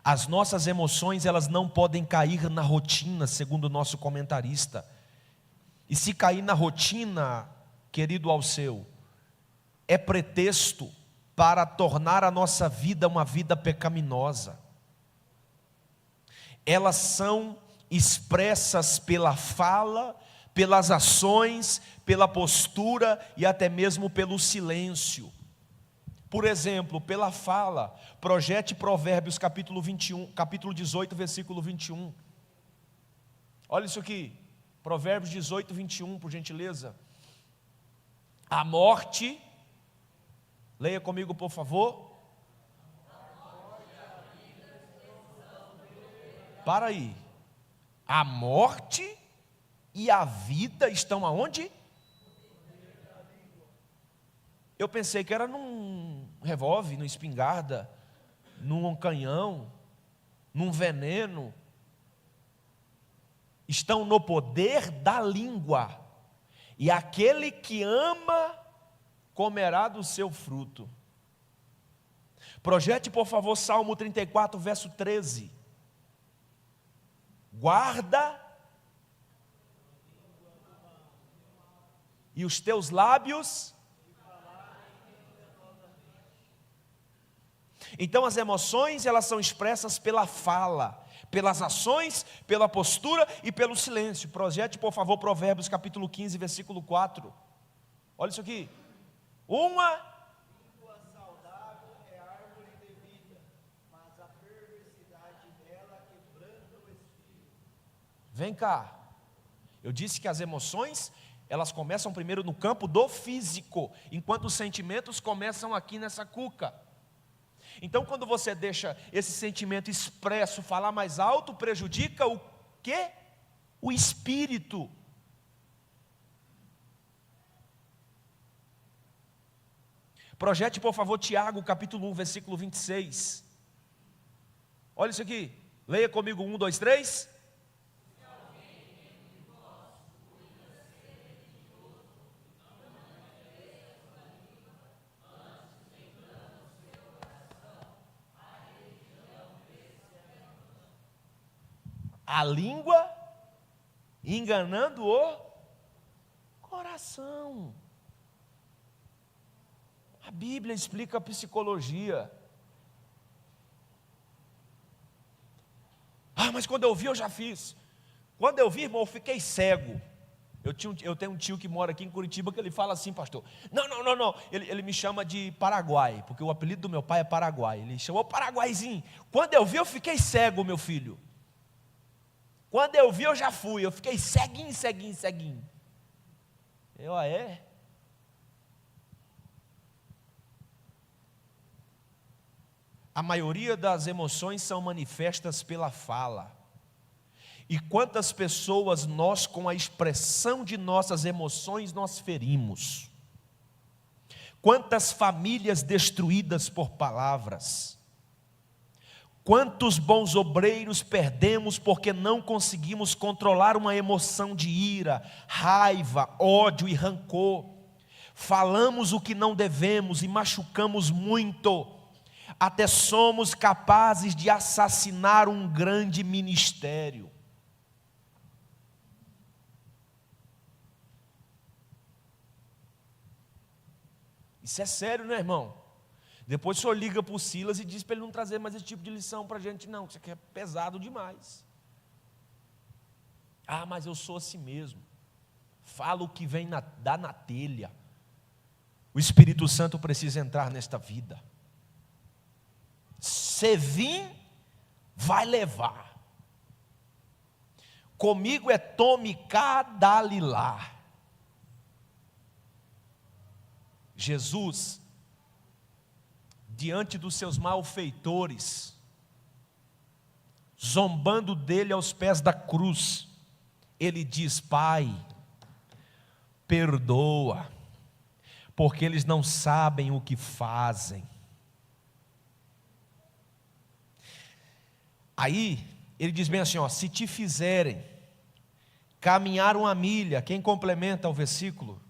As nossas emoções, elas não podem cair na rotina, segundo o nosso comentarista. E se cair na rotina, querido Alceu, é pretexto para tornar a nossa vida uma vida pecaminosa. Elas são expressas pela fala, pelas ações, pela postura e até mesmo pelo silêncio. Por exemplo, pela fala, projete Provérbios capítulo 18, versículo 21. Olha isso aqui, Provérbios 18, 21, por gentileza. A morte, leia comigo por favor. Para aí. A morte e a vida estão aonde? Eu pensei que era num revólver, numa espingarda, num canhão, num veneno. Estão no poder da língua, e aquele que ama comerá do seu fruto. Projete, por favor, Salmo 34, verso 13. Guarda e os teus lábios. Então as emoções, elas são expressas pela fala, pelas ações, pela postura e pelo silêncio. Projete, por favor, Provérbios capítulo 15, versículo 4. Olha isso aqui. Uma língua saudável é árvore de vida, mas a perversidade dela quebranta o espírito. Vem cá. Eu disse que as emoções, elas começam primeiro no campo do físico, enquanto os sentimentos começam aqui nessa cuca. Então, quando você deixa esse sentimento expresso falar mais alto, prejudica o quê? O espírito. Projete, por favor, Tiago, capítulo 1, versículo 26. Olha isso aqui. Leia comigo, 1, 2, 3. A língua enganando o coração. A Bíblia explica a psicologia. Ah, mas quando eu vi, eu já fiz. Quando eu vi, irmão, eu fiquei cego. Eu tenho um tio que mora aqui em Curitiba que ele fala assim, pastor. Não. Ele me chama de Paraguai, porque o apelido do meu pai é Paraguai. Ele chamou Paraguaizinho. Quando eu vi, eu fiquei cego, meu filho. Quando eu vi, eu já fui. Eu fiquei ceguinho. É? A maioria das emoções são manifestas pela fala. E quantas pessoas nós, com a expressão de nossas emoções, nós ferimos. Quantas famílias destruídas por palavras. Quantos bons obreiros perdemos porque não conseguimos controlar uma emoção de ira, raiva, ódio e rancor. Falamos o que não devemos e machucamos muito. Até somos capazes de assassinar um grande ministério. Isso é sério, né, irmão? Depois o senhor liga para o Silas e diz para ele não trazer mais esse tipo de lição para a gente, não. Isso aqui é pesado demais. Ah, mas eu sou assim mesmo. Falo o que vem dá na telha. O Espírito Santo precisa entrar nesta vida. Se vir, vai levar. Comigo é tome cá, dá-lhe lá. Jesus, diante dos seus malfeitores, zombando dele aos pés da cruz, ele diz: Pai, perdoa, porque eles não sabem o que fazem. Aí, ele diz bem assim, ó, se te fizerem caminhar uma milha, quem complementa o versículo?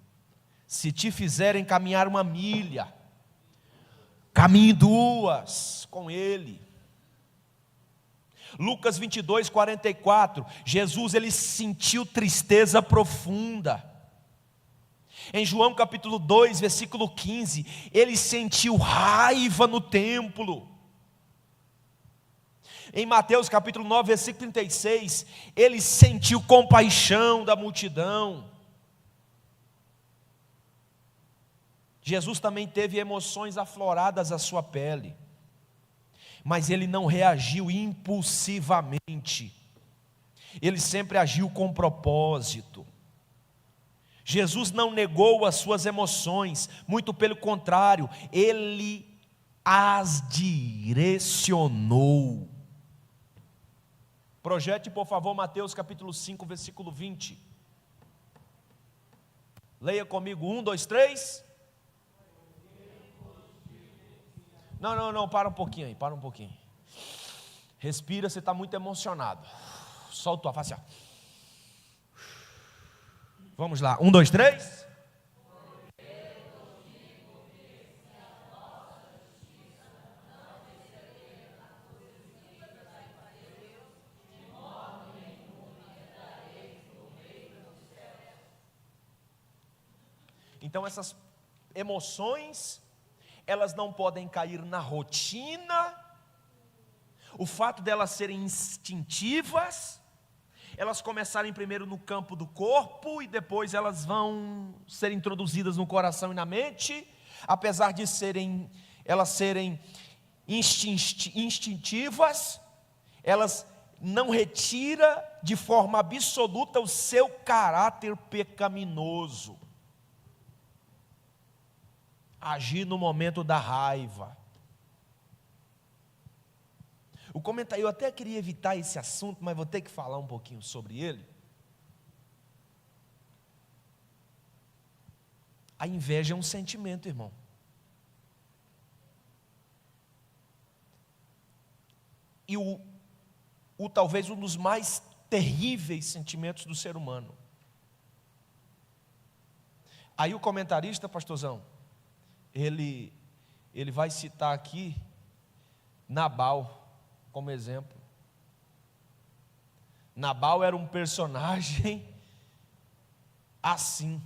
Se te fizerem caminhar uma milha, caminhe duas com ele. Lucas 22, 44, Jesus ele sentiu tristeza profunda. Em João capítulo 2, versículo 15, ele sentiu raiva no templo. Em Mateus capítulo 9, versículo 36, ele sentiu compaixão da multidão. Jesus também teve emoções afloradas à sua pele, mas ele não reagiu impulsivamente, ele sempre agiu com propósito. Jesus não negou as suas emoções, muito pelo contrário, ele as direcionou. Projete, por favor, Mateus capítulo 5, versículo 20. Leia comigo, 1, 2, 3. Não, para um pouquinho aí, para um pouquinho. Respira, você está muito emocionado. Solta a face. Vamos lá, 1, 2, 3. Então essas emoções, elas não podem cair na rotina. O fato delas serem instintivas, elas começarem primeiro no campo do corpo e depois elas vão ser introduzidas no coração e na mente, apesar de elas serem instintivas, elas não retiram de forma absoluta o seu caráter pecaminoso. Agir no momento da raiva. O comentário, eu até queria evitar esse assunto, mas vou ter que falar um pouquinho sobre ele. A inveja é um sentimento, irmão. E talvez um dos mais terríveis sentimentos do ser humano. Aí o comentarista, pastorzão, ele vai citar aqui Nabal como exemplo. Nabal era um personagem assim,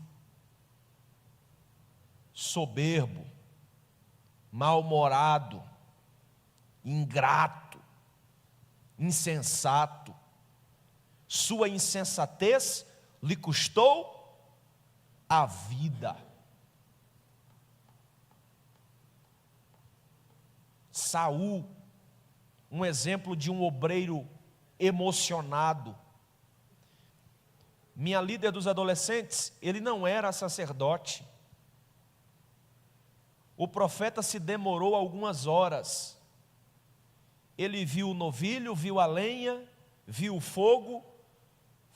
soberbo, mal-humorado, ingrato, insensato. Sua insensatez lhe custou a vida. Saul, um exemplo de um obreiro emocionado. Minha líder dos adolescentes, ele não era sacerdote. O profeta se demorou algumas horas. Ele viu o novilho, viu a lenha, viu o fogo,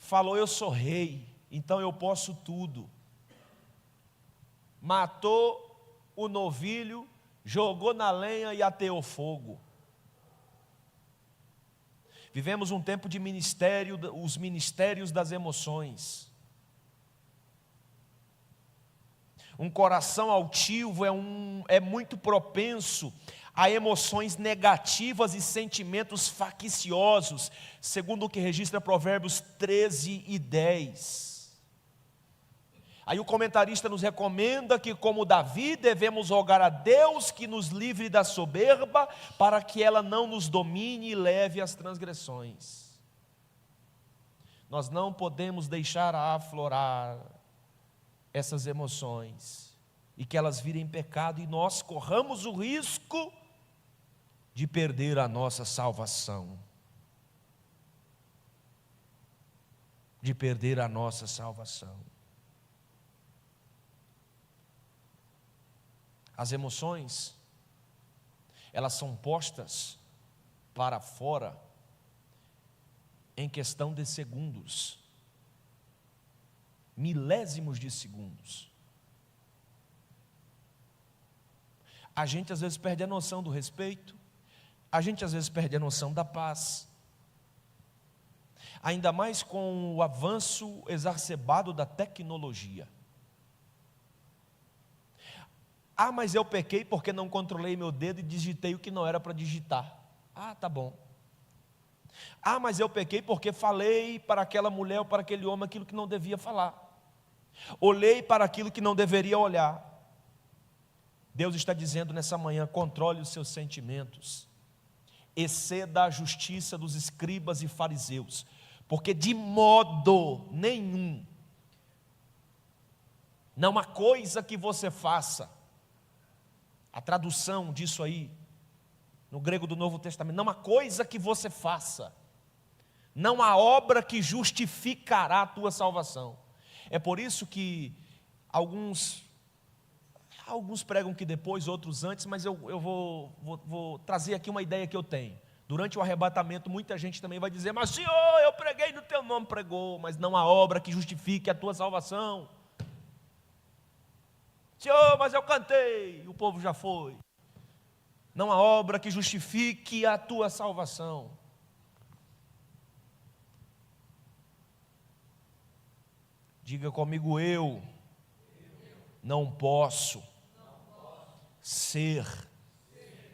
falou: eu sou rei, então eu posso tudo. Matou o novilho, jogou na lenha e ateou fogo. Vivemos um tempo de ministério, os ministérios das emoções. Um coração altivo é muito propenso a emoções negativas e sentimentos facciosos, segundo o que registra Provérbios 13:10. Aí o comentarista nos recomenda que, como Davi, devemos rogar a Deus que nos livre da soberba, para que ela não nos domine e leve às transgressões. Nós não podemos deixar aflorar essas emoções, e que elas virem pecado, e nós corramos o risco de perder a nossa salvação. De perder a nossa salvação. As emoções, elas são postas para fora em questão de segundos, milésimos de segundos. A gente às vezes perde a noção do respeito, a gente às vezes perde a noção da paz, ainda mais com o avanço exacerbado da tecnologia. Ah, mas eu pequei porque não controlei meu dedo e digitei o que não era para digitar. Ah, tá bom. Ah, mas eu pequei porque falei para aquela mulher ou para aquele homem aquilo que não devia falar. Olhei para aquilo que não deveria olhar. Deus está dizendo nessa manhã: controle os seus sentimentos. Exceda a justiça dos escribas e fariseus, porque de modo nenhum, não há coisa que você faça. A tradução disso aí, no grego do Novo Testamento: não há coisa que você faça, não há obra que justificará a tua salvação. É por isso que alguns pregam que depois, outros antes, mas eu vou trazer aqui uma ideia que eu tenho. Durante o arrebatamento, muita gente também vai dizer: mas Senhor, eu preguei no teu nome. Pregou, mas não há obra que justifique a tua salvação. Senhor, mas eu cantei, o povo já foi. Não há obra que justifique a tua salvação. Diga comigo: eu não posso ser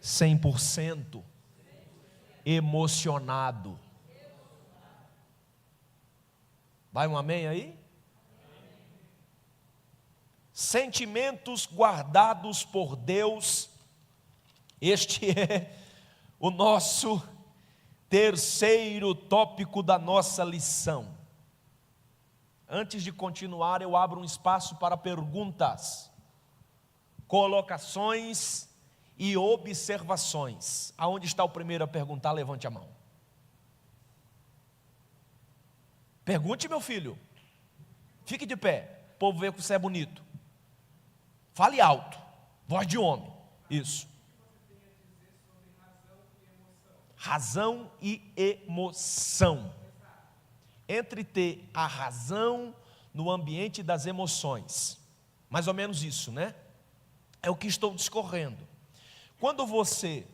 100% emocionado. Vai um amém aí? Sentimentos guardados por Deus. Este é o nosso terceiro tópico da nossa lição. Antes de continuar, eu abro um espaço para perguntas, colocações e observações. Aonde está o primeiro a perguntar? Levante a mão. Pergunte, meu filho. Fique de pé, o povo vê que você é bonito. Fale alto, voz de homem. Isso. Razão e emoção. Entre ter a razão no ambiente das emoções. Mais ou menos isso, né? É o que estou discorrendo. Quando você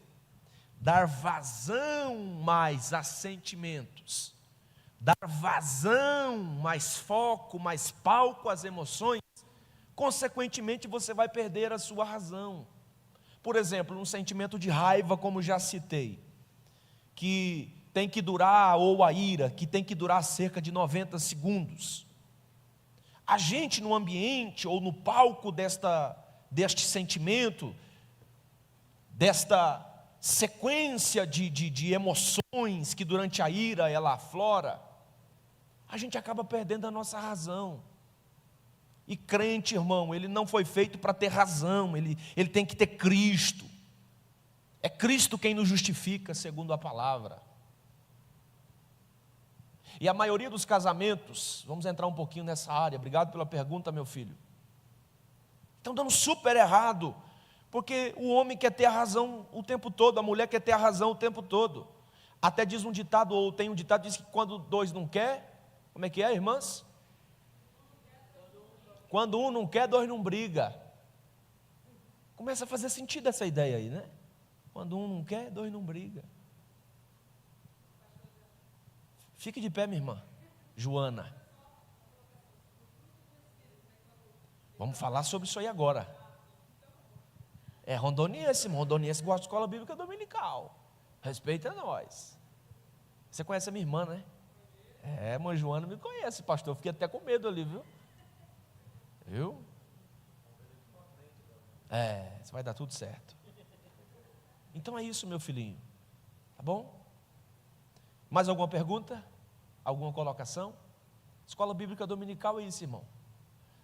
dar vazão mais a sentimentos, dar vazão, mais foco, mais palco às emoções, consequentemente você vai perder a sua razão. Por exemplo, um sentimento de raiva, como já citei, que tem que durar, ou a ira, que tem que durar cerca de 90 segundos. A gente no ambiente ou no palco deste sentimento, desta sequência de emoções que durante a ira ela aflora, a gente acaba perdendo a nossa razão. E crente, irmão, ele não foi feito para ter razão, ele tem que ter Cristo. É Cristo quem nos justifica, segundo a palavra. E a maioria dos casamentos, vamos entrar um pouquinho nessa área, obrigado pela pergunta, meu filho, estão dando super errado, porque o homem quer ter a razão o tempo todo, a mulher quer ter a razão o tempo todo. Até diz um ditado, ou tem um ditado que diz que quando dois não quer, Como é que é, irmãs? Quando um não quer, dois não briga. Começa a fazer sentido essa ideia aí, né? Quando um não quer, dois não briga. Fique de pé, minha irmã Joana. Vamos falar sobre isso aí agora. É rondoniense gosta de escola bíblica dominical. Respeita nós. Você conhece a minha irmã, né? É, irmã Joana me conhece, pastor. Fiquei até com medo ali, viu? Viu? É, isso vai dar tudo certo. Então é isso, meu filhinho. Tá bom? Mais alguma pergunta? Alguma colocação? Escola bíblica dominical é isso, irmão.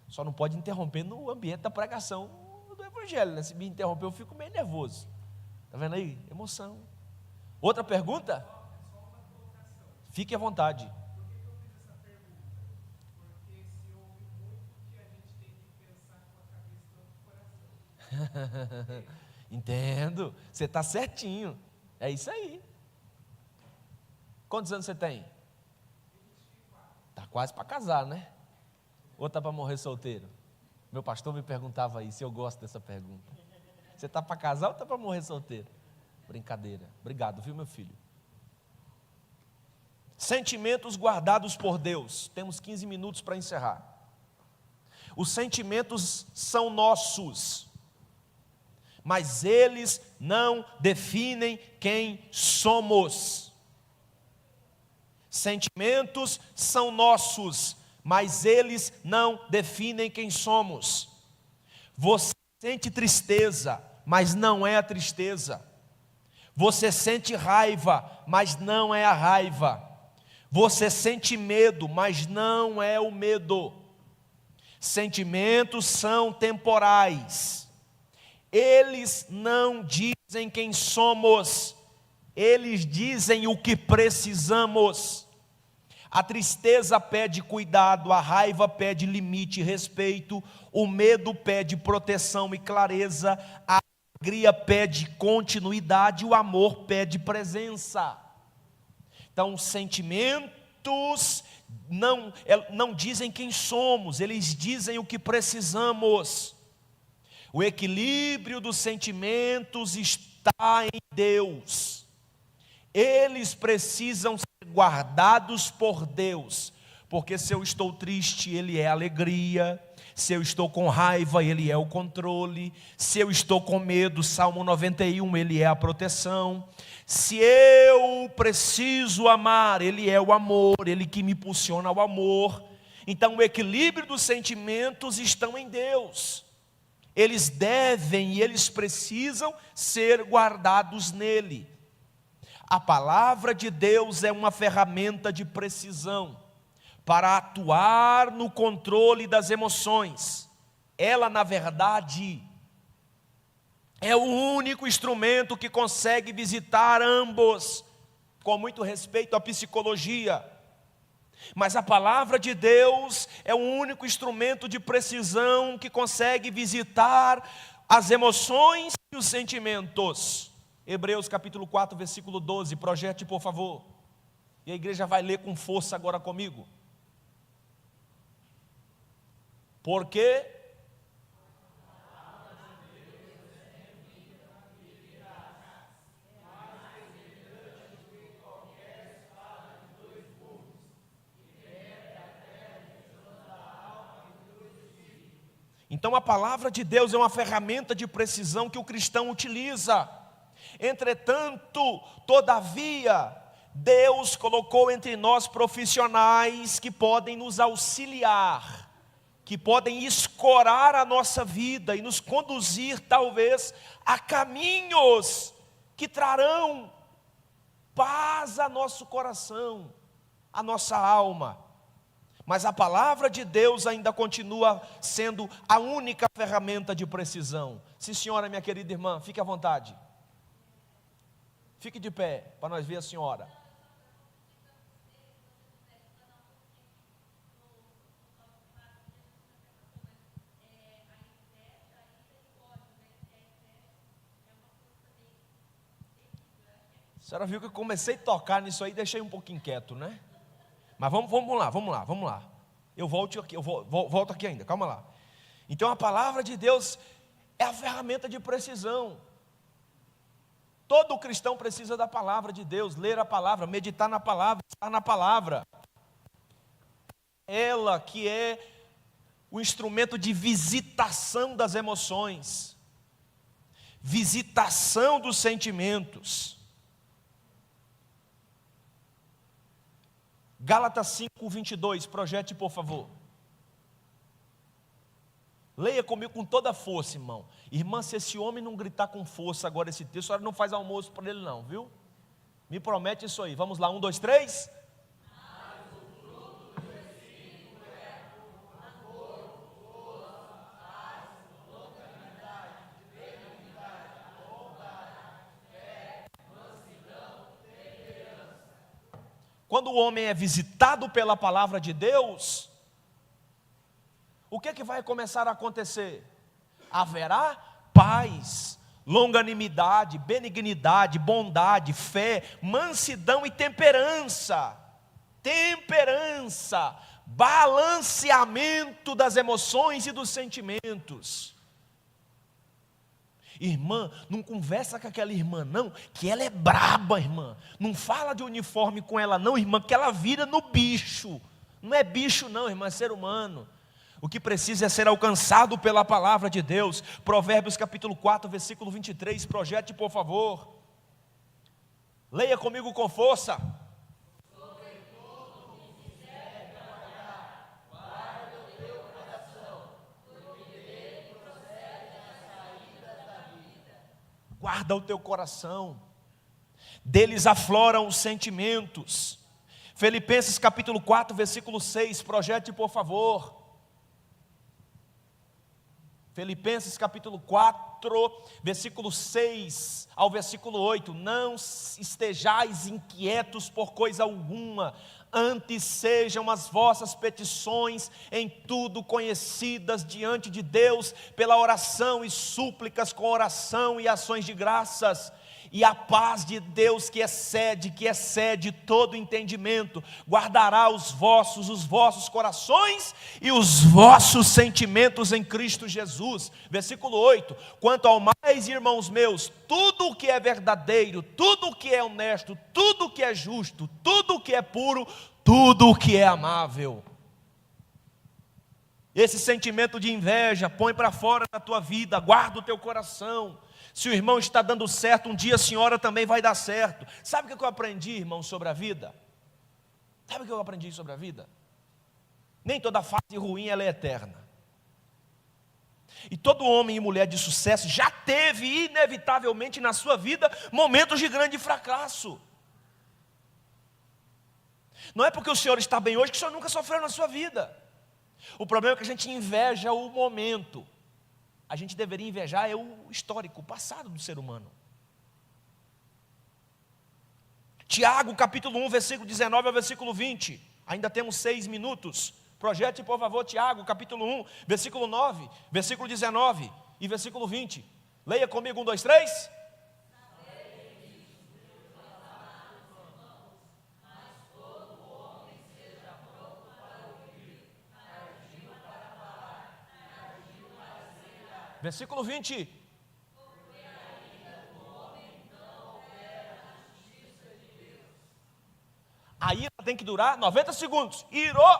Só não pode interromper no ambiente da pregação do evangelho, né? Se me interromper eu fico meio nervoso. Tá vendo aí? Emoção. Outra pergunta? Fique à vontade. Por que eu fiz essa pergunta? Porque se ouve muito que a gente tem que pensar com a cabeça e não com o coração. Entendo. Você está certinho. É isso aí. Quantos anos você tem? Está quase para casar, né? Ou está para morrer solteiro? Meu pastor me perguntava isso, eu gosto dessa pergunta. Você está para casar ou está para morrer solteiro? Brincadeira. Obrigado, viu, meu filho? Sentimentos guardados por Deus. Temos 15 minutos para encerrar. Os sentimentos são nossos, mas eles não definem quem somos. Sentimentos são nossos, mas eles não definem quem somos. Você sente tristeza, mas não é a tristeza. Você sente raiva, mas não é a raiva. Você sente medo, mas não é o medo. Sentimentos são temporais. Eles não dizem quem somos, eles dizem o que precisamos. A tristeza pede cuidado, a raiva pede limite e respeito, o medo pede proteção e clareza, a alegria pede continuidade, o amor pede presença. Então, sentimentos não dizem quem somos, eles dizem o que precisamos. O equilíbrio dos sentimentos está em Deus. Eles precisam ser guardados por Deus, porque se eu estou triste, Ele é alegria. Se eu estou com raiva, Ele é o controle. Se eu estou com medo, Salmo 91, Ele é a proteção. Se eu preciso amar, Ele é o amor, Ele que me impulsiona ao amor. Então o equilíbrio dos sentimentos estão em Deus. Eles devem e eles precisam ser guardados nele. A palavra de Deus é uma ferramenta de precisão para atuar no controle das emoções. Ela, na verdade, é o único instrumento que consegue visitar ambos, com muito respeito à psicologia. Mas a palavra de Deus é o único instrumento de precisão que consegue visitar as emoções e os sentimentos. Hebreus capítulo 4, versículo 12, projete por favor. E a igreja vai ler com força agora comigo. Porque então a palavra de Deus é uma ferramenta de precisão que o cristão utiliza. Entretanto, todavia, Deus colocou entre nós profissionais que podem nos auxiliar, que podem escorar a nossa vida e nos conduzir talvez a caminhos que trarão paz a nosso coração, a nossa alma. Mas a palavra de Deus ainda continua sendo a única ferramenta de precisão. Sim, senhora, minha querida irmã, fique à vontade. Fique de pé, para nós ver a senhora. A senhora viu que eu comecei a tocar nisso aí e deixei um pouquinho quieto, né? Mas vamos lá. Eu volto aqui ainda, calma lá. Então a palavra de Deus é a ferramenta de precisão. Todo cristão precisa da palavra de Deus, ler a palavra, meditar na palavra, estar na palavra. Ela que é o instrumento de visitação das emoções, visitação dos sentimentos. Gálatas 5:22, projete por favor. Leia comigo com toda a força, irmão. Irmã, se esse homem não gritar com força agora esse texto, a senhora não faz almoço para ele não, viu? Me promete isso aí. Vamos lá, 1, 2, 3. Quando o homem é visitado pela palavra de Deus, o que vai começar a acontecer? Haverá paz, longanimidade, benignidade, bondade, fé, mansidão e temperança. Temperança, balanceamento das emoções e dos sentimentos. Irmã, não conversa com aquela irmã não, que ela é braba, irmã. Não fala de uniforme com ela não, irmã, que ela vira no bicho. Não é bicho não, irmã, é ser humano. O que precisa é ser alcançado pela palavra de Deus. Provérbios capítulo 4, versículo 23, projete por favor. Leia comigo com força. Guarda o teu coração, deles afloram os sentimentos. Filipenses capítulo 4, versículo 6, projete por favor. Filipenses capítulo 4, versículo 6 ao versículo 8. Não estejais inquietos por coisa alguma, antes sejam as vossas petições em tudo conhecidas diante de Deus, pela oração e súplicas, com oração e ações de graças. E a paz de Deus que excede todo entendimento, guardará os vossos corações e os vossos sentimentos em Cristo Jesus. Versículo 8, quanto ao mais, irmãos meus, tudo o que é verdadeiro, tudo o que é honesto, tudo o que é justo, tudo o que é puro, tudo o que é amável. Esse sentimento de inveja, põe para fora da tua vida, guarda o teu coração. Se o irmão está dando certo, um dia a senhora também vai dar certo. Sabe o que eu aprendi, irmão, sobre a vida? Sabe o que eu aprendi sobre a vida? Nem toda fase ruim ela é eterna. E todo homem e mulher de sucesso já teve, inevitavelmente, na sua vida, momentos de grande fracasso. Não é porque o senhor está bem hoje que o senhor nunca sofreu na sua vida. O problema é que a gente inveja o momento. A gente deveria invejar o histórico, o passado do ser humano. Tiago capítulo 1, versículo 19 ao versículo 20. Ainda temos 6 minutos. Projete por favor Tiago capítulo 1, versículo 9, versículo 19 e versículo 20. Leia comigo, 1, 2, 3. Versículo 20. A ira tem que durar 90 segundos. Irou.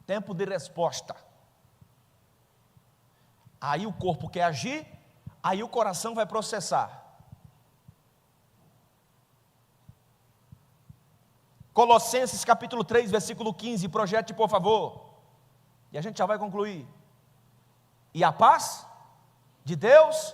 Tempo de resposta. Aí o corpo quer agir, aí o coração vai processar. Colossenses capítulo 3, versículo 15, projete por favor. E a gente já vai concluir. E a paz de Deus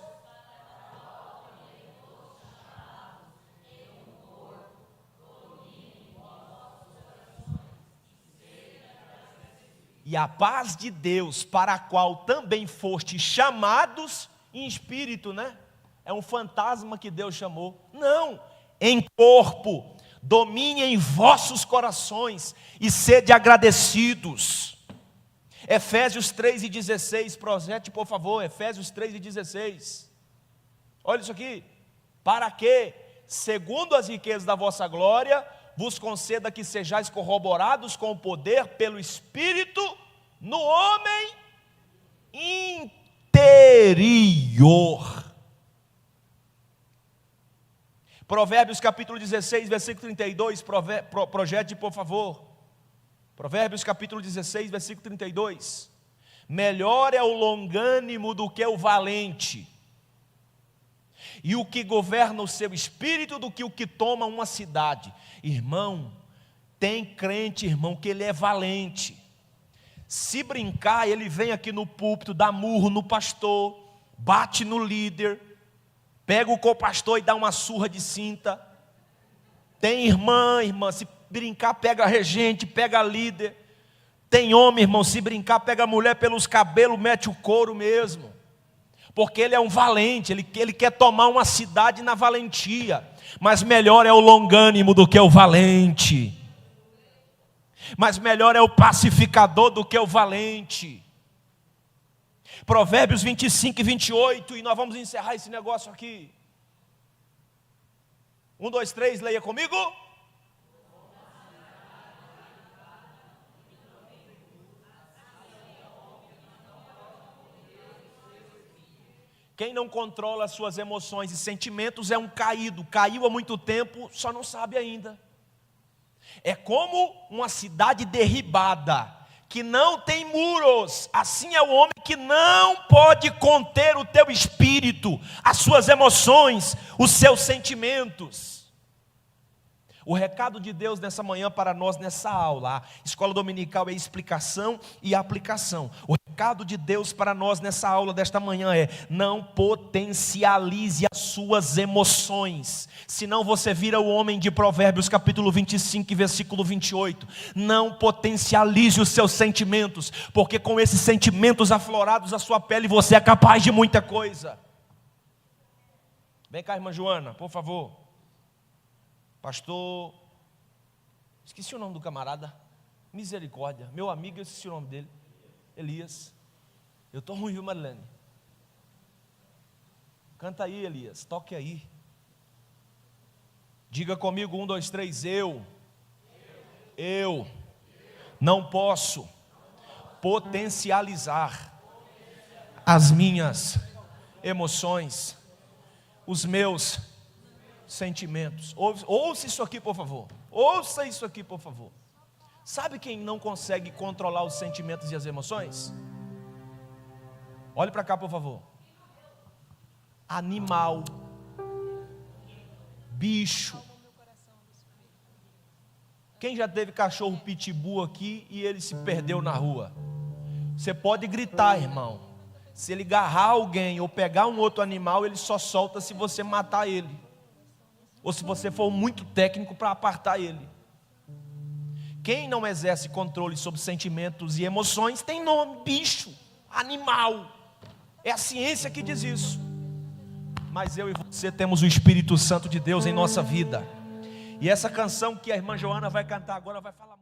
e a paz de Deus, para a qual também fostes chamados em espírito, né? É um fantasma que Deus chamou. Não, em corpo, domine em vossos corações e sede agradecidos. Efésios 3:16, projete por favor, Efésios 3:16. Olha isso aqui. Para que, segundo as riquezas da vossa glória, vos conceda que sejais corroborados com o poder pelo Espírito no homem interior. Provérbios capítulo 16, versículo 32, projete por favor. Provérbios capítulo 16, versículo 32. Melhor é o longânimo do que o valente, e o que governa o seu espírito do que o que toma uma cidade. Irmão, tem crente, irmão, que ele é valente. Se brincar, ele vem aqui no púlpito, dá murro no pastor, bate no líder, pega o co-pastor e dá uma surra de cinta. Tem irmã, se brincar, pega a regente, pega a líder. Tem homem, irmão, se brincar, pega a mulher pelos cabelos, mete o couro mesmo. Porque ele é um valente, ele quer tomar uma cidade na valentia. Mas melhor é o longânimo do que o valente. Mas melhor é o pacificador do que o valente. Provérbios 25 e 28, e nós vamos encerrar esse negócio aqui. 1, 2, 3, leia comigo. Quem não controla as suas emoções e sentimentos é um caído. Caiu há muito tempo, só não sabe ainda. É como uma cidade derribada, que não tem muros. Assim é o homem que não pode conter o teu espírito, as suas emoções, os seus sentimentos. O recado de Deus nessa manhã para nós, nessa aula, a escola dominical é explicação e aplicação. O recado de Deus para nós nessa aula desta manhã é: não potencialize as suas emoções, senão você vira o homem de Provérbios capítulo 25 versículo 28. Não potencialize os seus sentimentos, porque com esses sentimentos aflorados à sua pele você é capaz de muita coisa. Vem cá, irmã Joana, por favor. Pastor, esqueci o nome do camarada, misericórdia, meu amigo, eu esqueci o nome dele, Elias. Eu estou ruim, viu, Marilene? Canta aí, Elias, toque aí. Diga comigo, 1, 2, 3, eu não posso potencializar as minhas emoções, os meus sentimentos. Ouça isso aqui, por favor. Ouça isso aqui, por favor. Sabe quem não consegue controlar os sentimentos e as emoções? Olhe para cá, por favor. Animal, bicho. Quem já teve cachorro pitbull aqui e ele se perdeu na rua? Você pode gritar, irmão. Se ele agarrar alguém ou pegar um outro animal, ele só solta se você matar ele, ou se você for muito técnico para apartar ele. Quem não exerce controle sobre sentimentos e emoções tem nome: bicho, animal. É a ciência que diz isso. Mas eu e você temos o Espírito Santo de Deus em nossa vida. E essa canção que a irmã Joana vai cantar agora vai falar